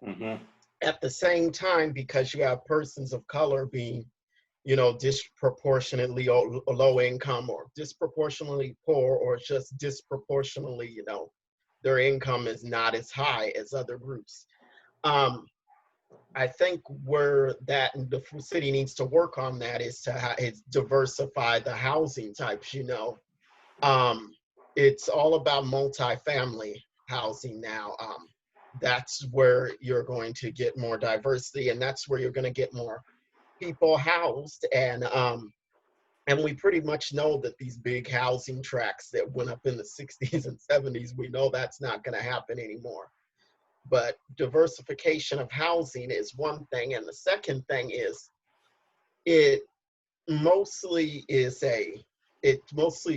Speaker 7: at the same time, because you have persons of color being, disproportionately low income or disproportionately poor, or just disproportionately, their income is not as high as other groups. I think where the city needs to work on that is to diversify the housing types. It's all about multifamily housing now. That's where you're going to get more diversity, and that's where you're going to get more people housed. And we pretty much know that these big housing tracts that went up in the 60s and 70s, we know that's not going to happen anymore. But diversification of housing is one thing. And the second thing is it mostly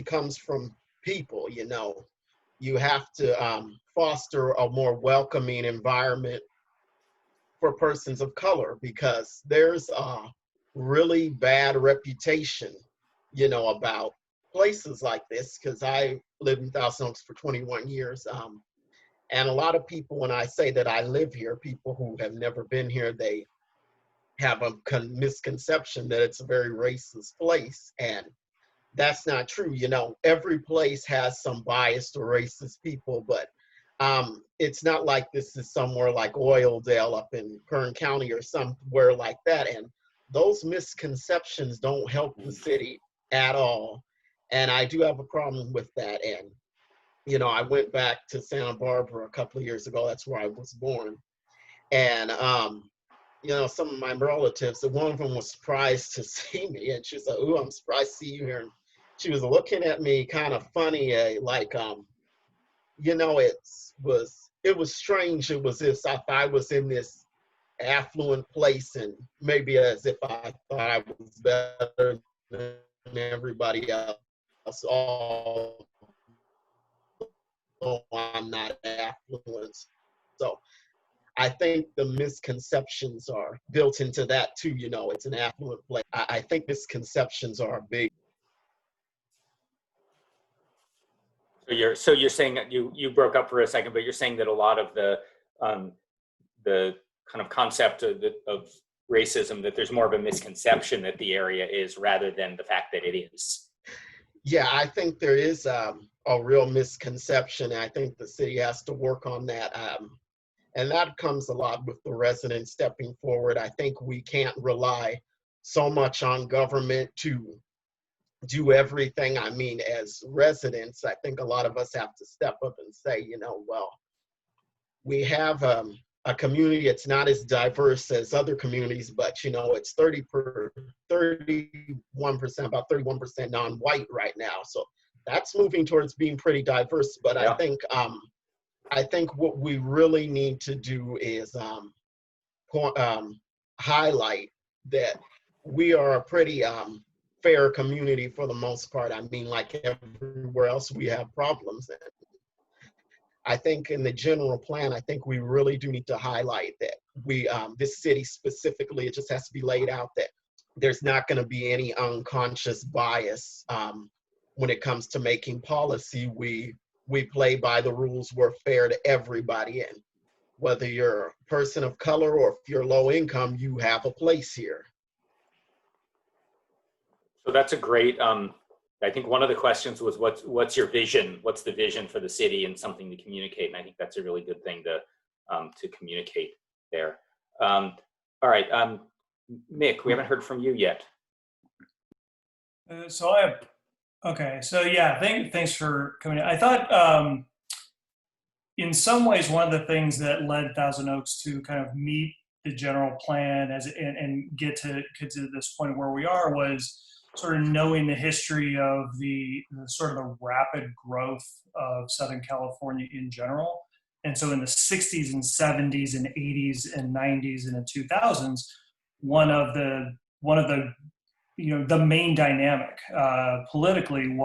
Speaker 7: comes from people. You have to foster a more welcoming environment for persons of color, because there's a really bad reputation, about places like this. Because I lived in Thousand Oaks for 21 years. And a lot of people, when I say that I live here, people who have never been here, they have a misconception that it's a very racist place. And that's not true. Every place has some biased or racist people, but it's not like this is somewhere like Oildale up in Kern County or somewhere like that. And those misconceptions don't help the city at all. And I do have a problem with that. And I went back to Santa Barbara a couple of years ago. That's where I was born. And, some of my relatives, one of them was surprised to see me. And she said, "Ooh, I'm surprised to see you here." And she was looking at me kind of funny, it was strange. It was as if I was in this affluent place, and maybe as if I thought I was better than everybody else. Although I'm not affluent. So I think the misconceptions are built into that too. It's an affluent place. I think misconceptions are big.
Speaker 3: So you're saying that you broke up for a second, but you're saying that a lot of the kind of concept of racism, that there's more of a misconception that the area is rather than the fact that it is.
Speaker 7: Yeah, I think there is a real misconception. I think the city has to work on that. And that comes a lot with the residents stepping forward. I think we can't rely so much on government to do everything. I mean, as residents, I think a lot of us have to step up and say, well, we have a community. It's not as diverse as other communities, but it's 31%, about 31% non-white right now. So that's moving towards being pretty diverse. But yeah. I think what we really need to do is highlight that we are a pretty fair community for the most part. I mean, like everywhere else, we have problems. And I think in the general plan, I think we really do need to highlight that this city specifically, it just has to be laid out that there's not going to be any unconscious bias when it comes to making policy. We play by the rules. We're fair to everybody. And whether you're a person of color or if you're low income, you have a place here.
Speaker 3: So that's a great, I think one of the questions was what's your vision? What's the vision for the city and something to communicate? And I think that's a really good thing to communicate there. All right, Nick, we haven't heard from you yet.
Speaker 11: So yeah, thanks for coming in. I thought in some ways, one of the things that led Thousand Oaks to kind of meet the general plan and get to this point where we are was sort of knowing the history of the sort of the rapid growth of Southern California in general. And so in the 60s and 70s and 80s and 90s and the 2000s, one of the the main dynamic politically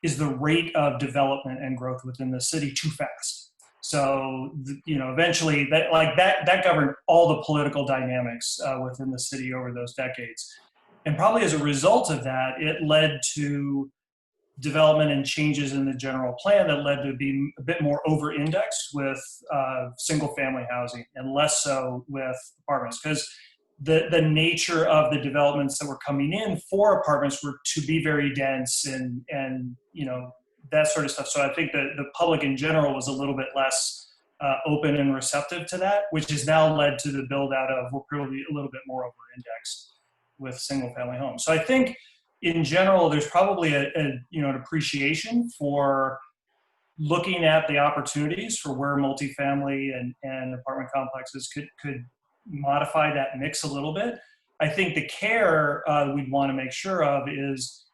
Speaker 11: is the rate of development and growth within the city too fast. So eventually that governed all the political dynamics within the city over those decades. And probably as a result of that, it led to development and changes in the general plan that led to being a bit more over-indexed with single-family housing and less so with apartments, because the nature of the developments that were coming in for apartments were to be very dense and that sort of stuff. So I think that the public in general was a little bit less open and receptive to that, which has now led to the build out of we're probably a little bit more over-indexed with single-family homes. So I think in general, there's probably an appreciation for looking at the opportunities for where multifamily and apartment complexes could modify that mix a little bit. I think the care we'd want to make sure of is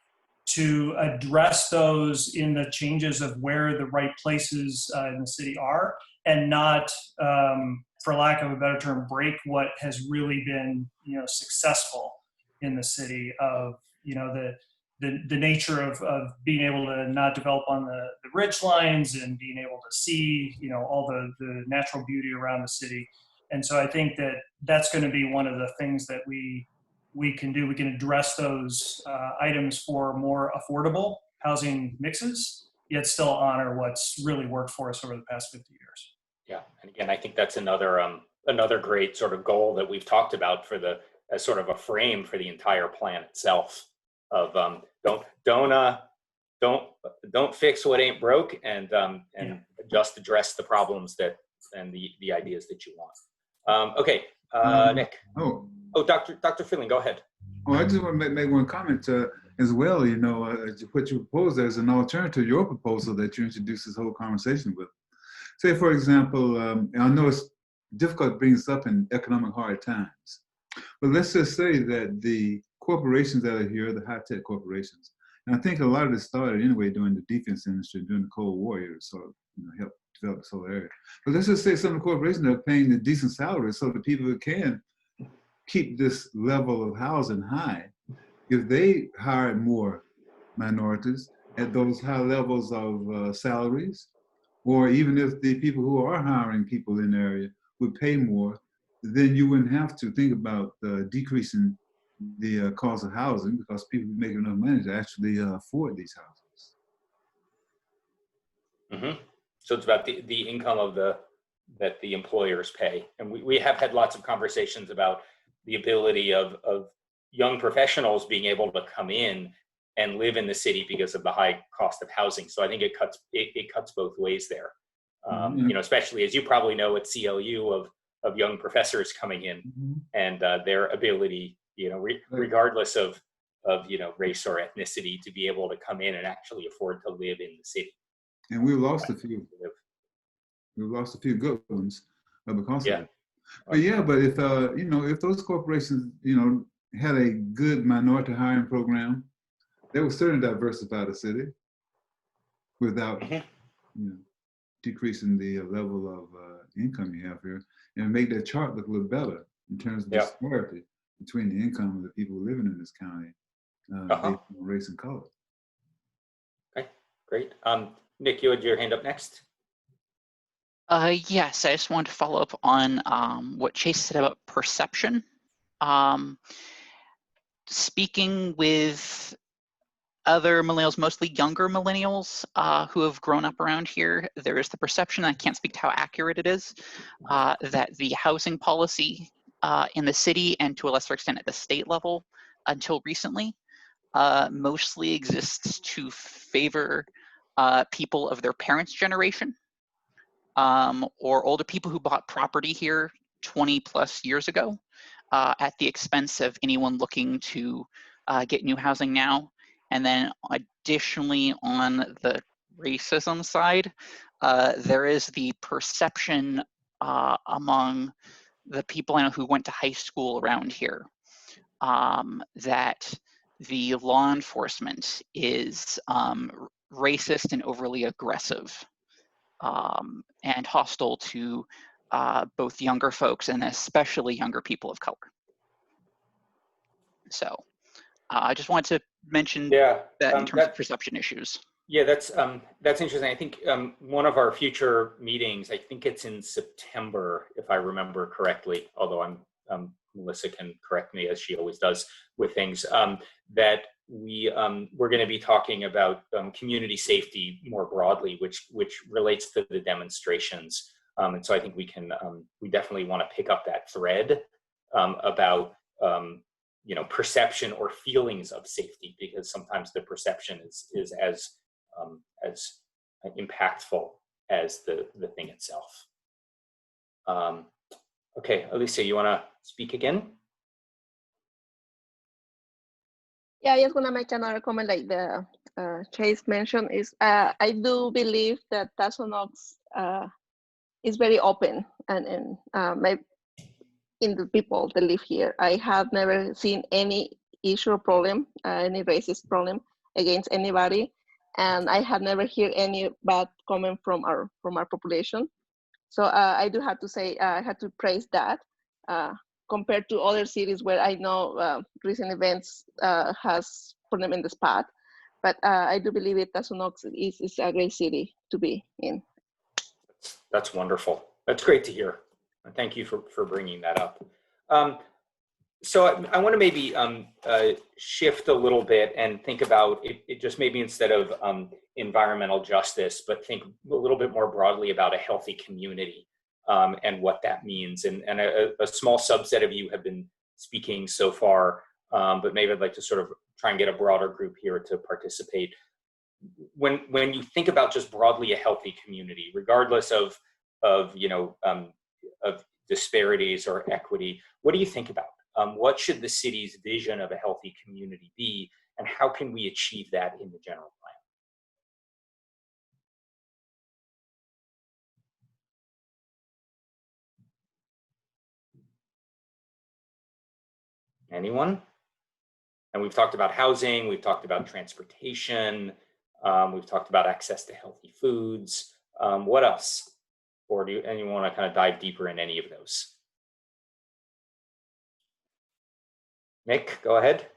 Speaker 11: to address those in the changes of where the right places in the city are, and not, for lack of a better term, break what has really been successful in the city of the nature of being able to not develop on the ridge lines and being able to see all the natural beauty around the city. And so I think that that's going to be one of the things that we can do. We can address those items for more affordable housing mixes, yet still honor what's really worked for us over the past 50 years.
Speaker 3: Yeah, and again, I think that's another great sort of goal that we've talked about as sort of a frame for the entire plan itself. Of don't fix what ain't broke, and just address the problems and the ideas that you want. Okay, Nick. Dr. Freeland, go ahead.
Speaker 4: Oh, I just want to make one comment as well. What you propose as an alternative to your proposal that you introduced this whole conversation with. Say, for example, I know it's difficult to bring this up in economic hard times, but let's just say that the corporations that are here, the high-tech corporations, and I think a lot of this started anyway during the defense industry, during the Cold War years, so helped develop this whole area. But let's just say some of the corporations are paying the decent salaries so that people can keep this level of housing high. If they hired more minorities at those high levels of salaries, or even if the people who are hiring people in the area would pay more, then you wouldn't have to think about decreasing the cost of housing, because people make enough money to actually afford these houses.
Speaker 3: Mm-hmm. So it's about the income that the employers pay. And we have had lots of conversations about the ability of young professionals being able to come in and live in the city because of the high cost of housing. So I think it cuts both ways there. Especially, as you probably know, at CLU of young professors coming in, and their ability, regardless of race or ethnicity, to be able to come in and actually afford to live in the city. And
Speaker 4: we've lost a few. We've lost a few good ones because of it. But if those corporations had a good minority hiring program, they would certainly diversify the city without decreasing the level of income you have here, and make that chart look a little better in terms of disparity between the income of the people living in this county based on race and color.
Speaker 3: Okay, great. Nick, you had your hand up next.
Speaker 9: Yes, I just wanted to follow up on what Chase said about perception. Speaking with other millennials, mostly younger millennials who have grown up around here, there is the perception, I can't speak to how accurate it is, that the housing policy in the city and to a lesser extent at the state level until recently mostly exists to favor people of their parents' generation or older people who bought property here 20 plus years ago at the expense of anyone looking to get new housing now. And then additionally on the racism side, there is the perception among the people I know who went to high school around here that the law enforcement is racist and overly aggressive and hostile to both younger folks and especially younger people of color. So I just wanted to mention that in terms of perception issues.
Speaker 3: Yeah, that's interesting. I think one of our future meetings, I think it's in September, if I remember correctly, although Melissa can correct me as she always does with things, that we're going to be talking about community safety more broadly, which relates to the demonstrations. And so I think we definitely want to pick up that thread about perception or feelings of safety, because sometimes the perception is as impactful as the thing itself. Okay, Alicia, you want to speak again?
Speaker 6: Yeah, I just want to make another comment like the Chase mentioned is I do believe that Thousand Oaks is very open and in the people that live here. I have never seen any issue or problem, any racist problem against anybody, and I have never heard any bad comment from our population. So I do have to say I had to praise that compared to other cities where I know recent events has put them in the spot. But I do believe it. Thousand Oaks is a great city to be in.
Speaker 3: That's wonderful. That's great to hear. Thank you for bringing that up. So I want to maybe shift a little bit and think about it just maybe instead of environmental justice, but think a little bit more broadly about a healthy community and what that means. And a small subset of you have been speaking so far, but maybe I'd like to sort of try and get a broader group here to participate. When you think about just broadly a healthy community, regardless of disparities or equity, what do you think about? What should the city's vision of a healthy community be, and how can we achieve that in the general plan? Anyone? And we've talked about housing, we've talked about transportation, we've talked about access to healthy foods. What else? Or do anyone want to kind of dive deeper in any of those? Nick, go ahead.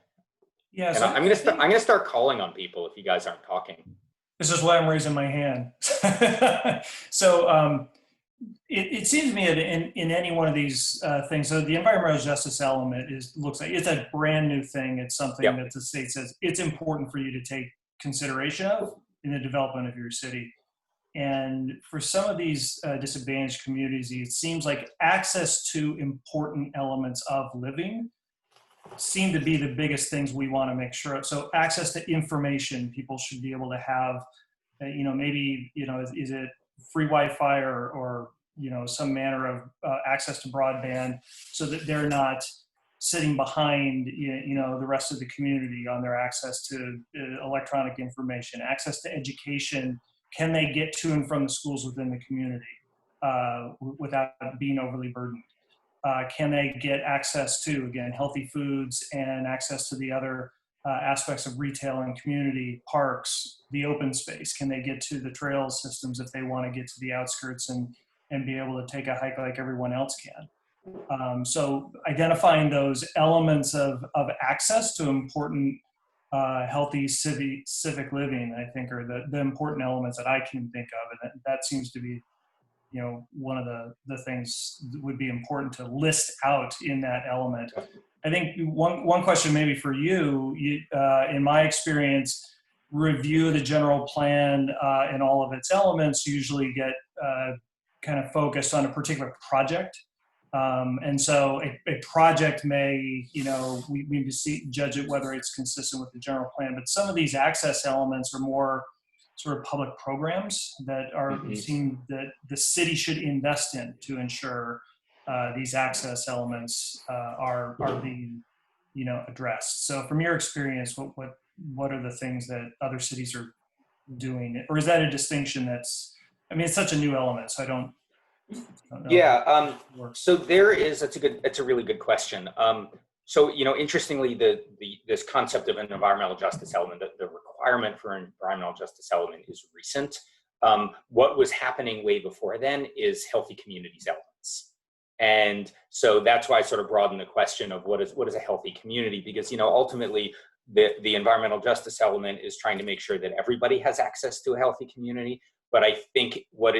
Speaker 11: Yeah,
Speaker 3: and
Speaker 11: so
Speaker 3: I'm gonna start calling on people if you guys aren't talking.
Speaker 11: This is why I'm raising my hand. So it seems to me that in any one of these things, so the environmental justice element looks like it's a brand new thing. It's something that the state says it's important for you to take consideration of in the development of your city. And for some of these disadvantaged communities, it seems like access to important elements of living seem to be the biggest things we want to make sure of. So access to information, people should be able to have, maybe, is it free Wi-Fi or some manner of access to broadband so that they're not sitting behind, the rest of the community on their access to electronic information, access to education. Can they get to and from the schools within the community without being overly burdened? Can they get access to, again, healthy foods and access to the other aspects of retail and community, parks, the open space? Can they get to the trail systems if they want to get to the outskirts and be able to take a hike like everyone else can? So identifying those elements of access to important healthy civic living, I think, are the important elements that I can think of. And that seems to be one of the things that would be important to list out in that element. I think one question maybe for you, in my experience, review the general plan and all of its elements usually get kind of focused on a particular project. And so a project may, we need to judge it whether it's consistent with the general plan, but some of these access elements are more sort of public programs that are seen that the city should invest in to ensure these access elements are being, addressed. So from your experience, what are the things that other cities are doing? Or is that a distinction that's, it's such a new element, so I don't know.
Speaker 3: Yeah, so there is, it's a really good question. So, interestingly, this concept of an environmental justice element, the requirement for an environmental justice element is recent. What was happening way before then is healthy communities elements. And so that's why I sort of broadened the question of what is a healthy community, because, ultimately the environmental justice element is trying to make sure that everybody has access to a healthy community. But I think what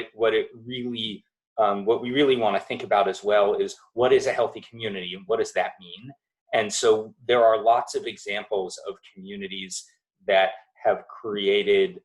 Speaker 3: we really want to think about as well is what is a healthy community and what does that mean? And so there are lots of examples of communities that have created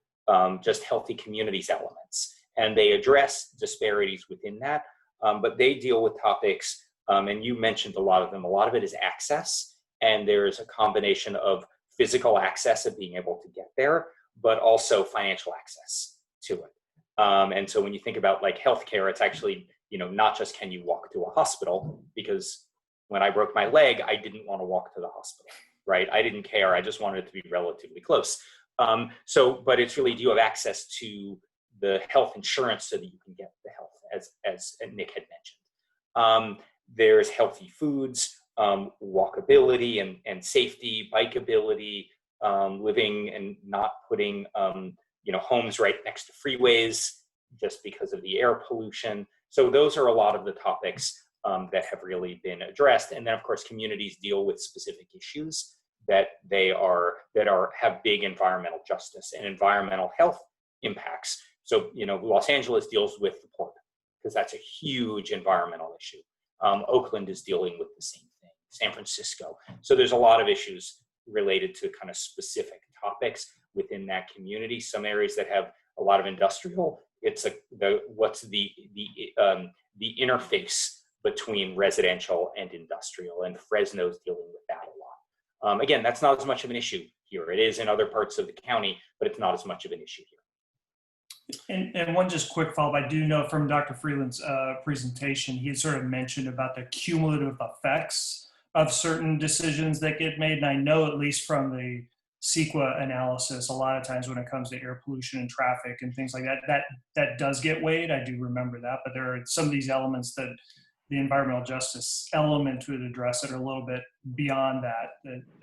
Speaker 3: just healthy communities elements, and they address disparities within that, but they deal with topics, and you mentioned a lot of them. A lot of it is access, and there's a combination of physical access of being able to get there, but also financial access to it. And so when you think about like healthcare, it's actually, not just can you walk to a hospital, because when I broke my leg, I didn't want to walk to the hospital, right? I didn't care. I just wanted it to be relatively close. But it's really, do you have access to the health insurance so that you can get the health, as Nick had mentioned. There's healthy foods, walkability and safety, bikeability, living and not putting, homes right next to freeways just because of the air pollution. So those are a lot of the topics that have really been addressed. And then of course, communities deal with specific issues that have big environmental justice and environmental health impacts. So, Los Angeles deals with the port because that's a huge environmental issue. Oakland is dealing with the same thing, San Francisco. So there's a lot of issues related to kind of specific topics within that community. Some areas that have a lot of industrial, it's what's the interface between residential and industrial, and Fresno's dealing with that a lot. Again, that's not as much of an issue here. It is in other parts of the county, but it's not as much of an issue here.
Speaker 11: And one just quick follow-up, I do know from Dr. Freeland's presentation, he had sort of mentioned about the cumulative effects of certain decisions that get made. And I know, at least from the CEQA analysis, a lot of times when it comes to air pollution and traffic and things like that does get weighed. I do remember that, but there are some of these elements that the environmental justice element would address that are a little bit beyond that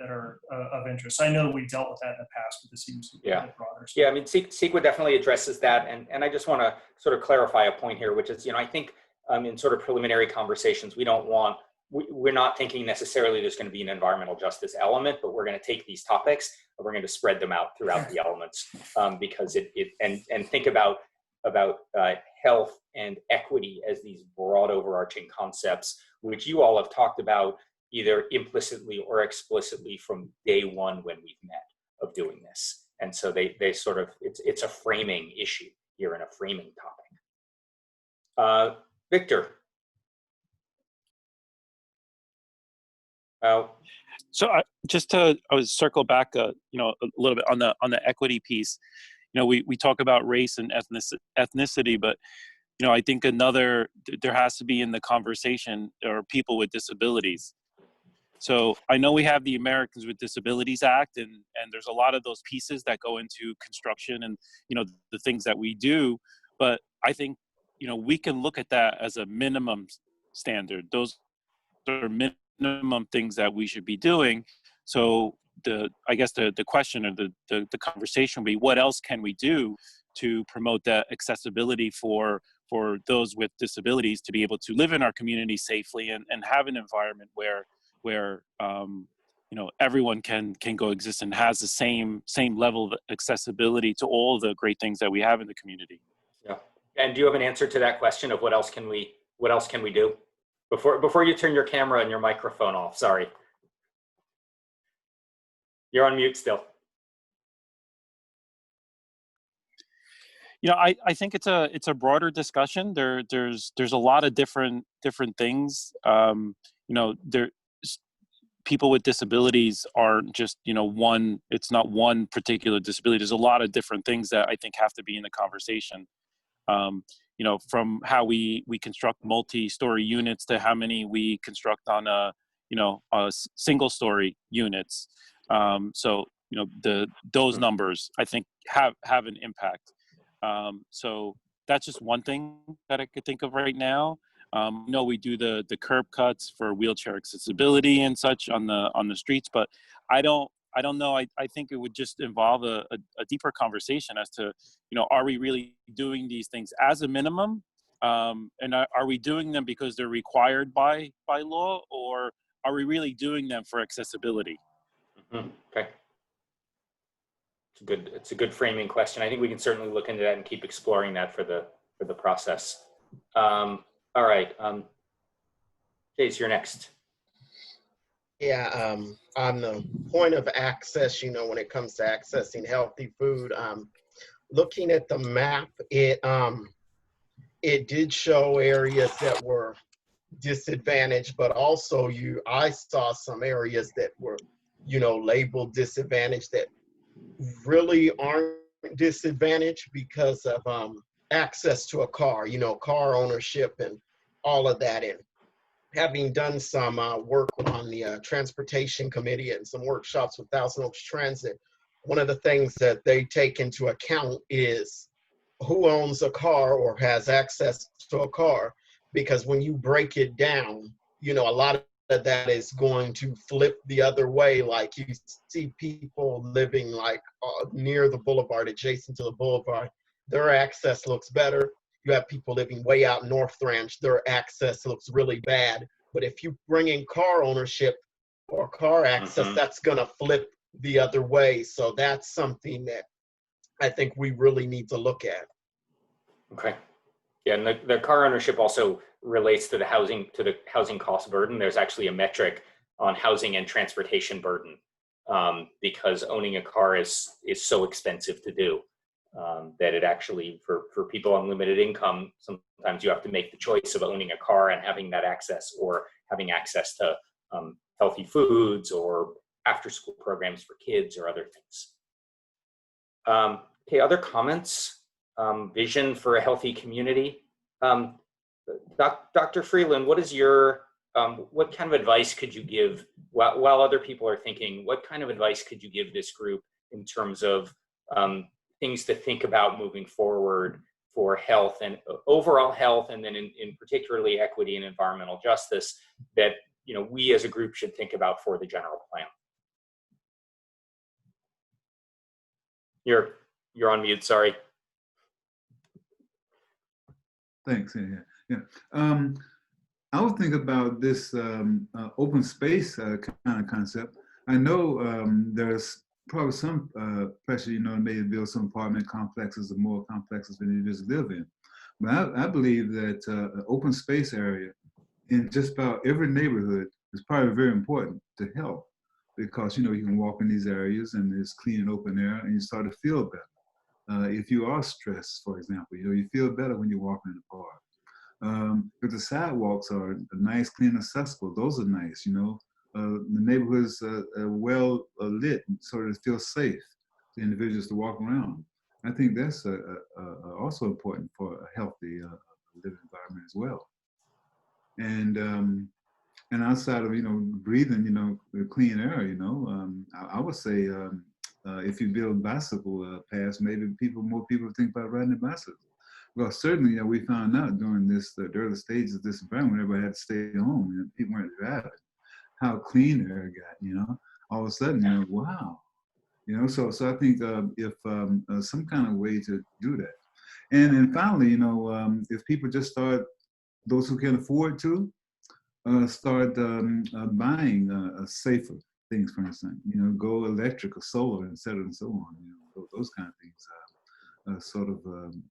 Speaker 11: are of interest. I know we dealt with that in the past, but this seems a bit broader. So.
Speaker 3: Yeah, CEQA definitely addresses that. And I just want to sort of clarify a point here, which is, I think in sort of preliminary conversations, we're not thinking necessarily there's going to be an environmental justice element, but we're going to take these topics and we're going to spread them out throughout the elements because and think about health and equity as these broad overarching concepts, which you all have talked about either implicitly or explicitly from day one when we've met of doing this. And so they sort of, it's a framing issue here and a framing topic. Victor.
Speaker 12: So I would circle back, a little bit on the equity piece. We talk about race and ethnicity, but I think there has to be in the conversation or people with disabilities. So I know we have the Americans with Disabilities Act, and there's a lot of those pieces that go into construction and the things that we do. But I think we can look at that as a minimum standard. Those are minimum things that we should be doing. So I guess the question or the conversation would be, what else can we do to promote that accessibility for those with disabilities to be able to live in our community safely and have an environment where everyone can go exist and has the same level of accessibility to all the great things that we have in the community.
Speaker 3: Yeah. And do you have an answer to that question of what else can we do? Before you turn your camera and your microphone off, sorry. You're on mute still.
Speaker 12: You know, I think it's a broader discussion. There's a lot of different things. You know, people with disabilities aren't just, you know, one. It's not one particular disability. There's a lot of different things that I think have to be in the conversation. You know, from how we construct multi-story units to how many we construct on a, you know, single-story units. So, you know, those numbers I think have an impact. So that's just one thing that I could think of right now. You know, we do the curb cuts for wheelchair accessibility and such on the streets, but I don't know. I think it would just involve a deeper conversation as to, you know, are we really doing these things as a minimum? And are we doing them because they're required by law, or are we really doing them for accessibility?
Speaker 3: Mm-hmm. Okay. It's a good framing question. I think we can certainly look into that and keep exploring that for the process. All right. Jace, you're next.
Speaker 7: Yeah, on the point of access, you know, when it comes to accessing healthy food, looking at the map, it did show areas that were disadvantaged, but also I saw some areas that were, you know, labeled disadvantaged that really aren't disadvantaged because of access to a car, you know, car ownership and all of that. And having done some work on the transportation committee and some workshops with Thousand Oaks Transit, one of the things that they take into account is who owns a car or has access to a car, because when you break it down, you know, a lot of that is going to flip the other way. Like you see people living like near the boulevard, adjacent to the boulevard, their access looks better. You have people living way out North Ranch, their access looks really bad. But if you bring in car ownership or car access, that's gonna flip the other way. So that's something that I think we really need to look at.
Speaker 3: Okay. Yeah, and the car ownership also relates to the housing cost burden. There's actually a metric on housing and transportation burden, because owning a car is so expensive to do, that it actually, for people on limited income, sometimes you have to make the choice of owning a car and having that access, or having access to healthy foods or after school programs for kids or other things. Okay, other comments? Vision for a healthy community. Dr. Freeland, what is your, what kind of advice could you give, while other people are thinking, what kind of advice could you give this group in terms of things to think about moving forward for health and overall health, and then in particularly equity and environmental justice, that, you know, we as a group should think about for the general plan? You're on mute, sorry.
Speaker 4: Thanks. Yeah. I would think about this open space kind of concept. I know there's probably some pressure, you know, to maybe build some apartment complexes or more complexes than you just live in. But I believe that an open space area in just about every neighborhood is probably very important to health, because, you know, you can walk in these areas and there's clean and open air and you start to feel better. If you are stressed, for example, you know, you feel better when you're walking in the park. If the sidewalks are nice, clean, accessible, those are nice, you know. The neighborhoods are well lit, so that it feels safe to individuals to walk around. I think that's also important for a healthy living environment as well. And outside of, you know, breathing, you know, the clean air, you know, I would say if you build bicycle paths, maybe more people think about riding a bicycle. Well, certainly, you know, we found out during this the early stages of this environment, everybody had to stay home and people weren't driving, how clean air got, you know. All of a sudden, you know, wow, you know. So I think if some kind of way to do that, and then finally, you know, if people just start, those who can afford to, start buying safer things, for instance, you know, go electric or solar, et cetera, and so on. You know, those kind of things sort of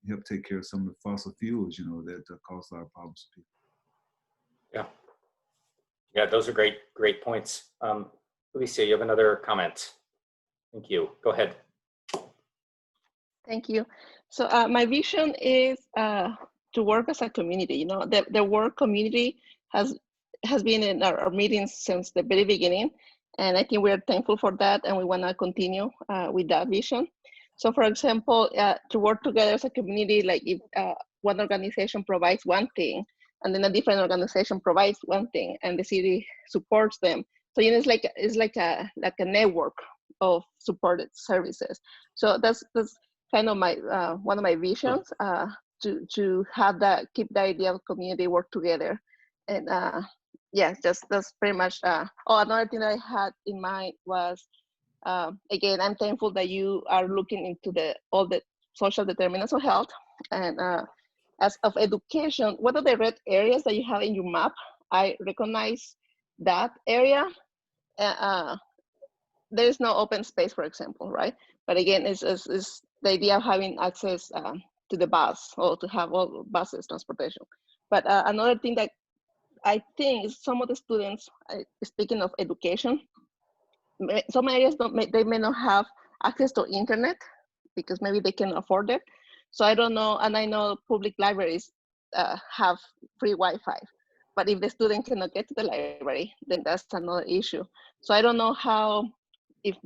Speaker 4: help take care of some of the fossil fuels, you know, that cause a lot of problems to people.
Speaker 3: Yeah, those are great points. Alicia, you have another comment. Thank you. Go ahead.
Speaker 6: Thank you. So my vision is to work as a community. You know, the work community has been in our meetings since the very beginning, and I think we are thankful for that, and we want to continue with that vision. So, for example, to work together as a community, like if one organization provides one thing, and then a different organization provides one thing, and the city supports them. So, you know, it's like a network of supported services. So that's kind of my one of my visions, to have that, keep the idea of community work together. And yes, that's pretty much. Oh, another thing that I had in mind was, again, I'm thankful that you are looking into all the social determinants of health. And as of education, what are the red areas that you have in your map? I recognize that area. There is no open space, for example, right? But again, it's the idea of having access to the bus, or to have all buses transportation. But another thing that I think is some of the students, speaking of education, some areas they may not have access to internet because maybe they can afford it. So I don't know, and I know public libraries have free Wi-Fi. But if the student cannot get to the library, then that's another issue. So I don't know how, if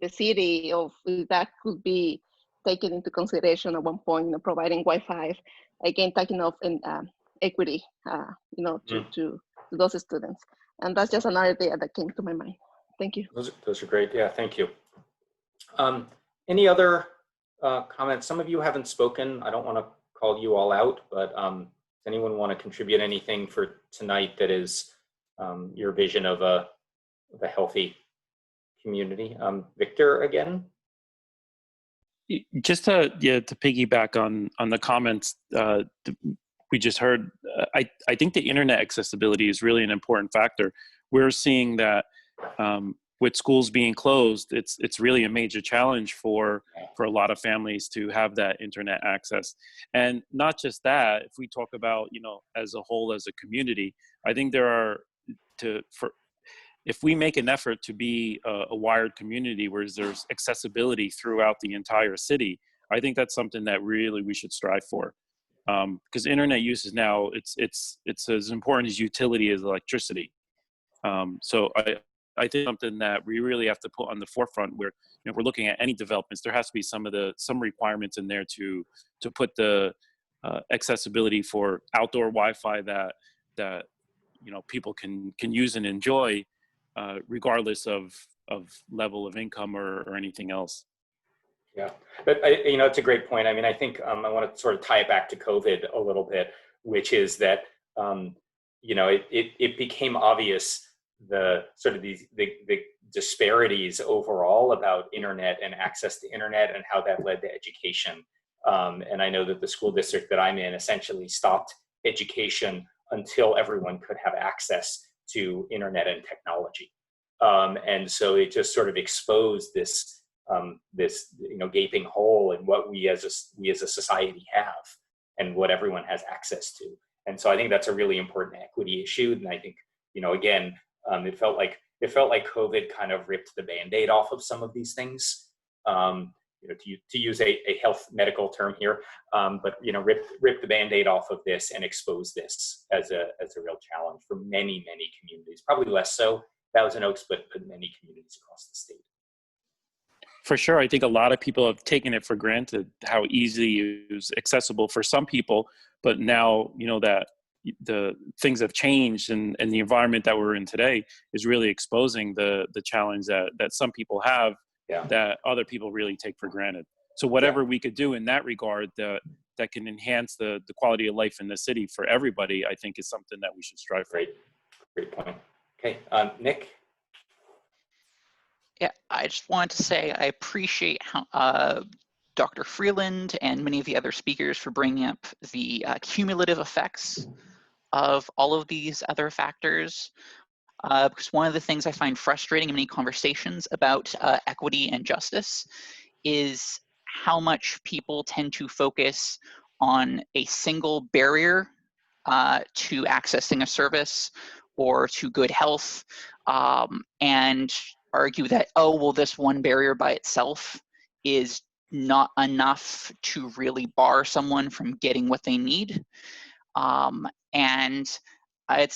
Speaker 6: the city, or if that could be taken into consideration at one point, you know, providing Wi-Fi, again, talking of equity, you know, to those students. And that's just another idea that came to my mind. Thank you.
Speaker 3: Those are great. Yeah, thank you. Any other comments? Some of you haven't spoken. I don't want to call you all out, but does anyone want to contribute anything for tonight that is your vision of a healthy community? Victor, again?
Speaker 12: Just to piggyback on the comments we just heard, I think the internet accessibility is really an important factor. We're seeing that with schools being closed, it's really a major challenge for a lot of families to have that internet access. And not just that, if we talk about, you know, as a whole, as a community, I think there are, if we make an effort to be a wired community where there's accessibility throughout the entire city, I think that's something that really we should strive for. Because internet use is now, it's as important as utility as electricity. So I think something that we really have to put on the forefront, where, you know, we're looking at any developments, there has to be some requirements in there to put the accessibility for outdoor Wi-Fi that you know, people can use and enjoy, regardless of level of income or anything else.
Speaker 3: Yeah, but you know, it's a great point. I mean, I think I want to sort of tie it back to COVID a little bit, which is that you know, it became obvious the sort of the disparities overall about internet and access to internet, and how that led to education. And I know that the school district that I'm in essentially stopped education until everyone could have access to internet and technology. And so it just sort of exposed this you know, gaping hole in what we as a society have, and what everyone has access to. And so I think that's a really important equity issue. And I think, you know, again, it felt like COVID kind of ripped the Band-Aid off of some of these things. You know, to use a health medical term here, but, you know, rip the Band-Aid off of this and expose this as a real challenge for many communities. Probably less so Thousand Oaks, but many communities across the state.
Speaker 12: For sure. I think a lot of people have taken it for granted how easily it was accessible for some people, but now, you know, that the things have changed, and the environment that we're in today is really exposing the challenge that some people have, that other people really take for granted. So whatever we could do in that regard that can enhance the quality of life in the city for everybody, I think is something that we should strive for.
Speaker 3: Great point. Okay, Nick?
Speaker 9: Yeah, I just wanted to say I appreciate how Dr. Freeland and many of the other speakers for bringing up the cumulative effects of all of these other factors. Because one of the things I find frustrating in many conversations about equity and justice is how much people tend to focus on a single barrier to accessing a service or to good health, and argue that, oh, well, this one barrier by itself is not enough to really bar someone from getting what they need. And I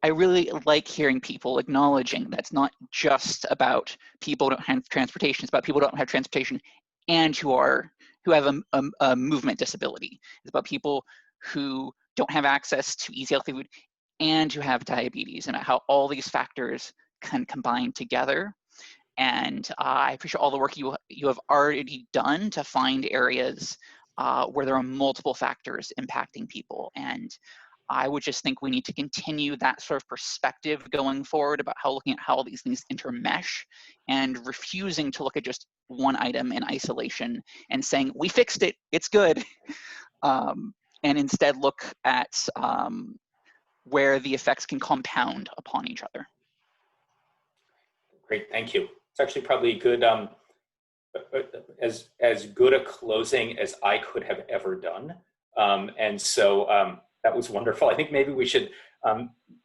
Speaker 9: really like hearing people acknowledging that's not just about people who don't have transportation, it's about people who don't have transportation and who have a movement disability. It's about people who don't have access to easy healthy food and who have diabetes, and how all these factors can combine together. And I appreciate all the work you have already done to find areas where there are multiple factors impacting people. And I would just think we need to continue that sort of perspective going forward about looking at how all these things intermesh, and refusing to look at just one item in isolation and saying, we fixed it, it's good. And instead look at where the effects can compound upon each other.
Speaker 3: Great, thank you. It's actually probably good, as good a closing as I could have ever done. And so that was wonderful. I think maybe we should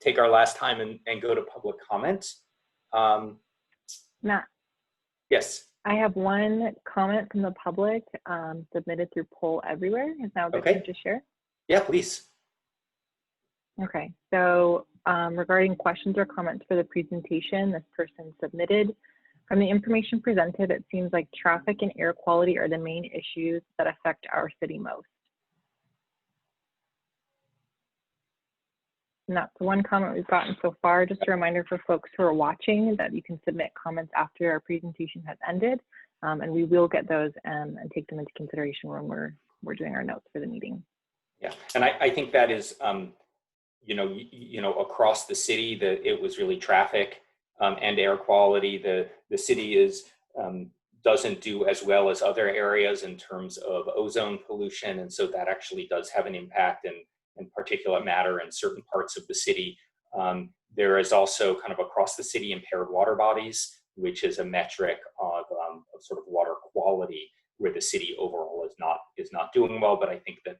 Speaker 3: take our last time and go to public comment.
Speaker 2: Matt.
Speaker 3: Yes.
Speaker 2: I have one comment from the public submitted through Poll Everywhere. Is now a good time to share?
Speaker 3: Yeah, please.
Speaker 2: Okay, so regarding questions or comments for the presentation, this person submitted, from the information presented, it seems like traffic and air quality are the main issues that affect our city most. And that's one comment we've gotten so far. Just a reminder for folks who are watching that you can submit comments after our presentation has ended, and we will get those and take them into consideration when we're doing our notes for the meeting.
Speaker 3: Yeah, and I think that is, you know, across the city, it was really traffic and air quality. The city doesn't do as well as other areas in terms of ozone pollution, and so that actually does have an impact in particulate matter in certain parts of the city. There is also kind of across the city impaired water bodies, which is a metric of sort of water quality, where the city overall is not doing well. But I think that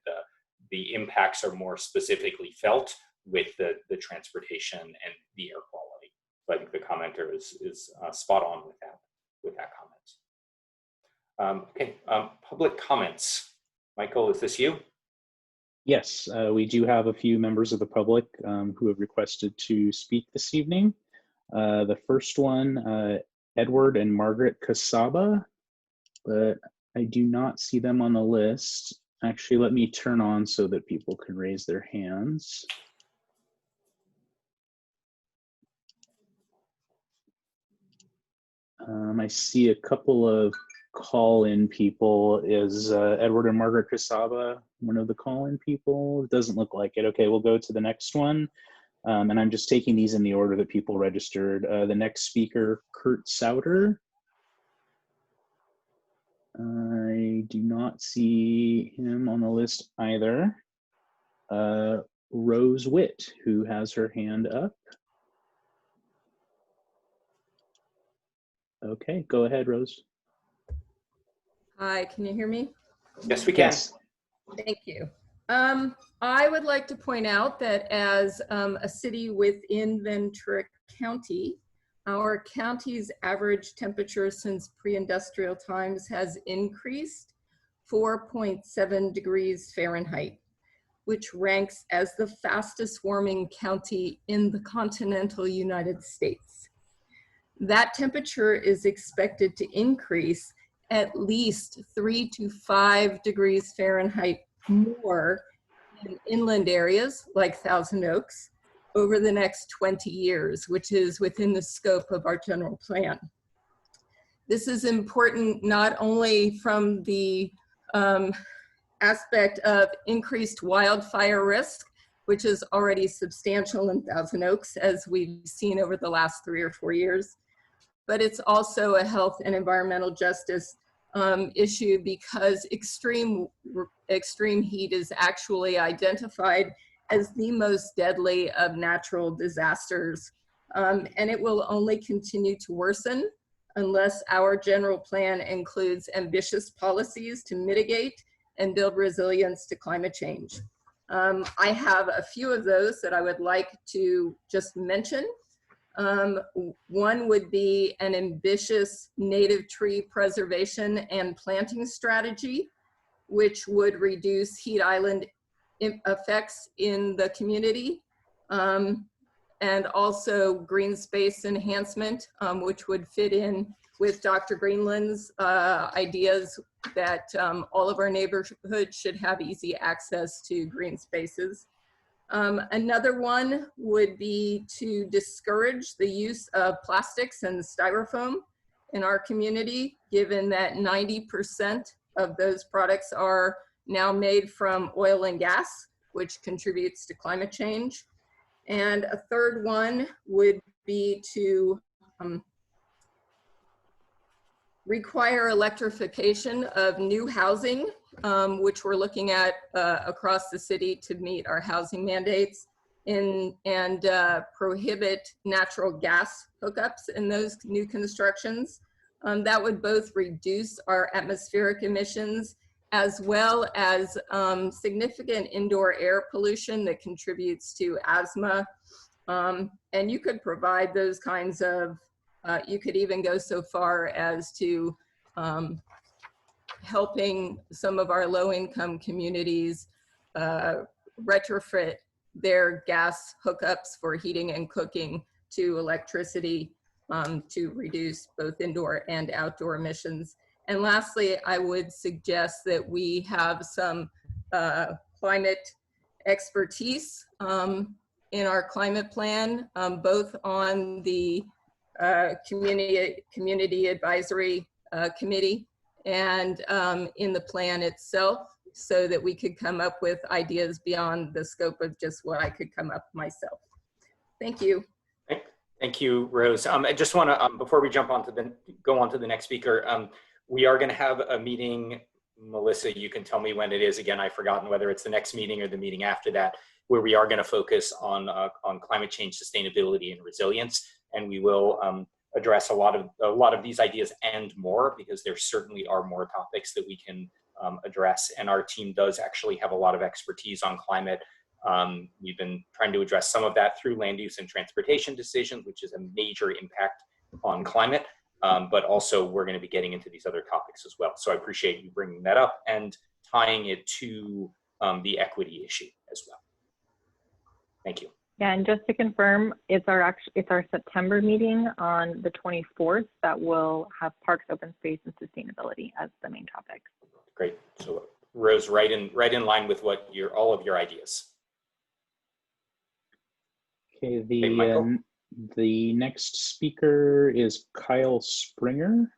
Speaker 3: the impacts are more specifically felt with the transportation and the air quality. So I think the commenter is spot on with that comment. Okay, public comments. Michael, is this you?
Speaker 1: Yes, we do have a few members of the public who have requested to speak this evening. The first one, Edward and Margaret Casaba, but I do not see them on the list. Actually, let me turn on so that people can raise their hands. I see a couple of call-in people. Is Edward and Margaret Casaba one of the call-in people? It doesn't look like it. Okay, we'll go to the next one. And I'm just taking these in the order that people registered. The next speaker, Kurt Sauter. I do not see him on the list either. Rose Witt, who has her hand up. Okay, go ahead, Rose.
Speaker 13: Hi, can you hear me?
Speaker 3: Yes, we can.
Speaker 1: Yes.
Speaker 13: Thank you. I would like to point out that as a city within Ventura County, our county's average temperature since pre-industrial times has increased 4.7 degrees Fahrenheit, which ranks as the fastest warming county in the continental United States. That temperature is expected to increase at least 3 to 5 degrees Fahrenheit more in inland areas like Thousand Oaks over the next 20 years, which is within the scope of our general plan. This is important not only from the aspect of increased wildfire risk, which is already substantial in Thousand Oaks, as we've seen over the last 3 or 4 years, but it's also a health and environmental justice issue, because extreme heat is actually identified as the most deadly of natural disasters. And it will only continue to worsen unless our general plan includes ambitious policies to mitigate and build resilience to climate change. I have a few of those that I would like to just mention. One would be an ambitious native tree preservation and planting strategy, which would reduce heat island effects in the community. And also green space enhancement, which would fit in with Dr. Greenland's ideas that all of our neighborhoods should have easy access to green spaces. Another one would be to discourage the use of plastics and styrofoam in our community, given that 90% of those products are now made from oil and gas, which contributes to climate change. And a third one would be to require electrification of new housing, which we're looking at across the city to meet our housing mandates, and prohibit natural gas hookups in those new constructions. That would both reduce our atmospheric emissions as well as significant indoor air pollution that contributes to asthma. And you could provide those kinds of, you could even go so far as to helping some of our low-income communities retrofit their gas hookups for heating and cooking to electricity to reduce both indoor and outdoor emissions. And lastly, I would suggest that we have some climate expertise in our climate plan, both on the community advisory committee and in the plan itself, so that we could come up with ideas beyond the scope of just what I could come up myself. Thank you.
Speaker 3: Thank you, Rose. I just want to, before we jump on to go on to the next speaker, we are going to have a meeting. Melissa, you can tell me when it is. Again, I've forgotten whether it's the next meeting or the meeting after that, where we are going to focus on climate change, sustainability, and resilience. And we will address a lot of these ideas and more, because there certainly are more topics that we can address. And our team does actually have a lot of expertise on climate. We've been trying to address some of that through land use and transportation decisions, which is a major impact on climate. But also we're going to be getting into these other topics as well. So I appreciate you bringing that up and tying it to the equity issue as well. Thank you.
Speaker 2: Yeah, and just to confirm, it's our September meeting on the 24th that will have parks, open space, and sustainability as the main topic.
Speaker 3: Great. So Rose, right in line with what all of your ideas.
Speaker 1: Okay, the next speaker is Kyle Springer,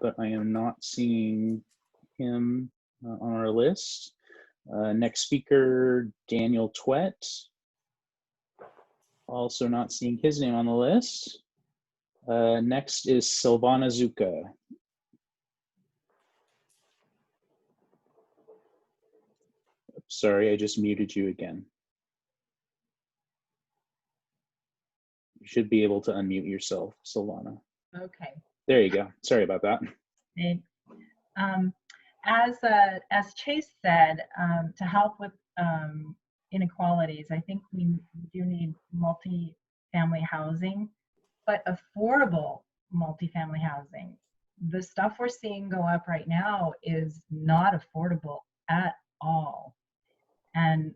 Speaker 1: but I am not seeing him on our list. Next speaker, Daniel Twett. Also not seeing his name on the list. Next is Silvana Zuka. Sorry, I just muted you again. You should be able to unmute yourself, Silvana.
Speaker 14: Okay.
Speaker 1: There you go. Sorry about that.
Speaker 14: As Chase said, to help with inequalities, I think we do need multi-family housing, but affordable multi-family housing. The stuff we're seeing go up right now is not affordable at all. And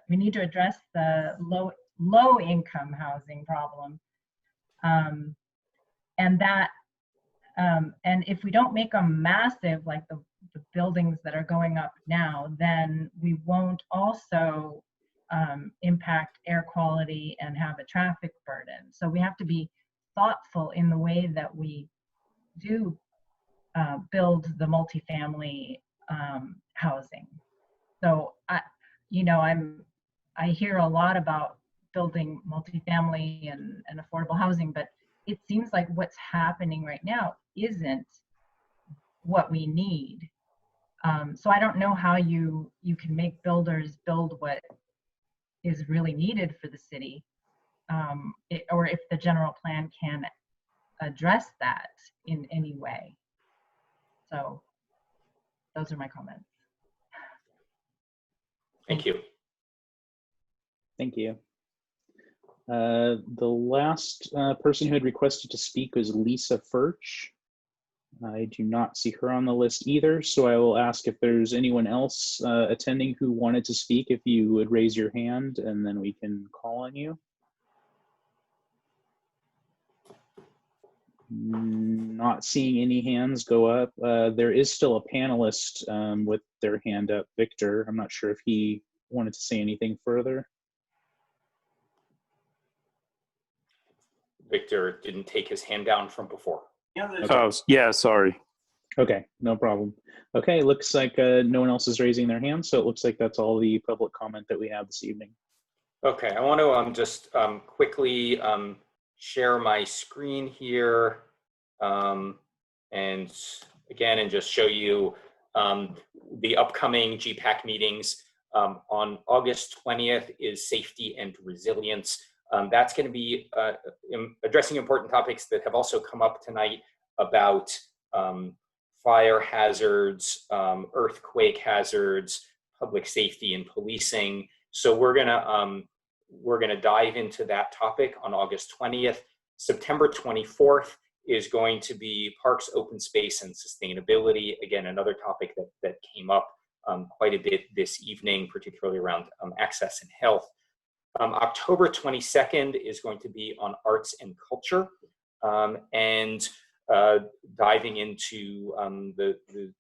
Speaker 14: we need to address the low income housing problem, and if we don't make them massive, like the buildings that are going up now, then we won't also impact air quality and have a traffic burden. So we have to be thoughtful in the way that we do build the multifamily housing. So I hear a lot about building multifamily and affordable housing, but it seems like what's happening right now isn't what we need. So I don't know how you can make builders build what is really needed for the city, or if the general plan can address that in any way. So those are my comments.
Speaker 3: Thank you.
Speaker 1: Thank you. The last person who had requested to speak was Lisa Furch. I do not see her on the list either, so I will ask if there's anyone else attending who wanted to speak, if you would raise your hand and then we can call on you. Not seeing any hands go up. There is still a panelist with their hand up, Victor. I'm not sure if he wanted to say anything further.
Speaker 3: Victor didn't take his hand down from before.
Speaker 1: Okay.
Speaker 12: Oh, yeah, sorry.
Speaker 1: Okay, no problem. Okay, looks like no one else is raising their hand, so it looks like that's all the public comment that we have this evening.
Speaker 3: Okay, I want to just quickly share my screen here, and just show you the upcoming GPAC meetings. On August 20th is safety and resilience. That's going to be addressing important topics that have also come up tonight about fire hazards, earthquake hazards, public safety and policing. So we're gonna dive into that topic on August 20th. September 24th is going to be parks, open space, and sustainability. Again, another topic that came up quite a bit this evening, particularly around access and health. October 22nd is going to be on arts and culture, and diving into the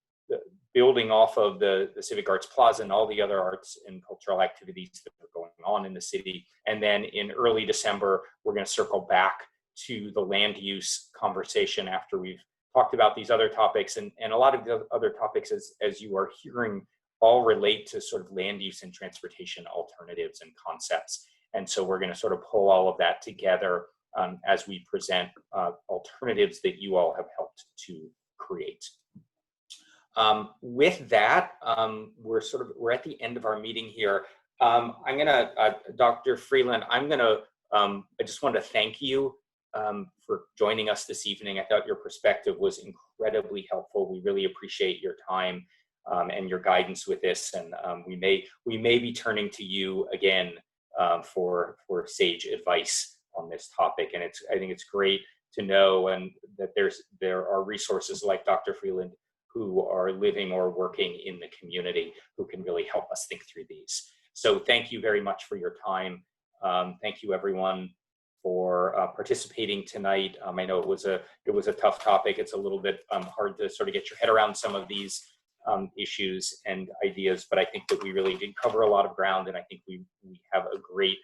Speaker 3: building off of the Civic Arts Plaza and all the other arts and cultural activities that are going on in the city. And then in early December, we're going to circle back to the land use conversation after we've talked about these other topics. And a lot of the other topics, as you are hearing, all relate to sort of land use and transportation alternatives and concepts. And so we're going to sort of pull all of that together as we present alternatives that you all have helped to create. With that, we're at the end of our meeting here. I'm gonna, Dr. Freeland, I just want to thank you for joining us this evening. I thought your perspective was incredibly helpful. We really appreciate your time and your guidance with this, and we may be turning to you again for sage advice on this topic. And I think it's great to know and that there are resources like Dr. Freeland who are living or working in the community who can really help us think through these. So thank you very much for your time. Thank you everyone for participating tonight. I know it was a tough topic. It's a little bit hard to sort of get your head around some of these issues and ideas, but I think that we really did cover a lot of ground, and I think we have a great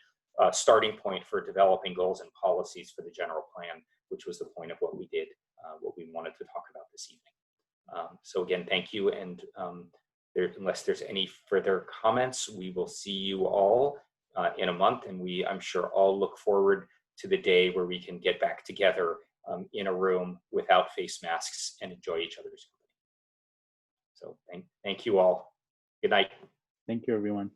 Speaker 3: starting point for developing goals and policies for the general plan, which was the point of what we did, what we wanted to talk about this evening. So again, thank you, and unless there's any further comments, we will see you all in a month, and I'm sure all look forward to the day where we can get back together in a room without face masks and enjoy each other's company. So thank you all. Good night.
Speaker 1: Thank you, everyone.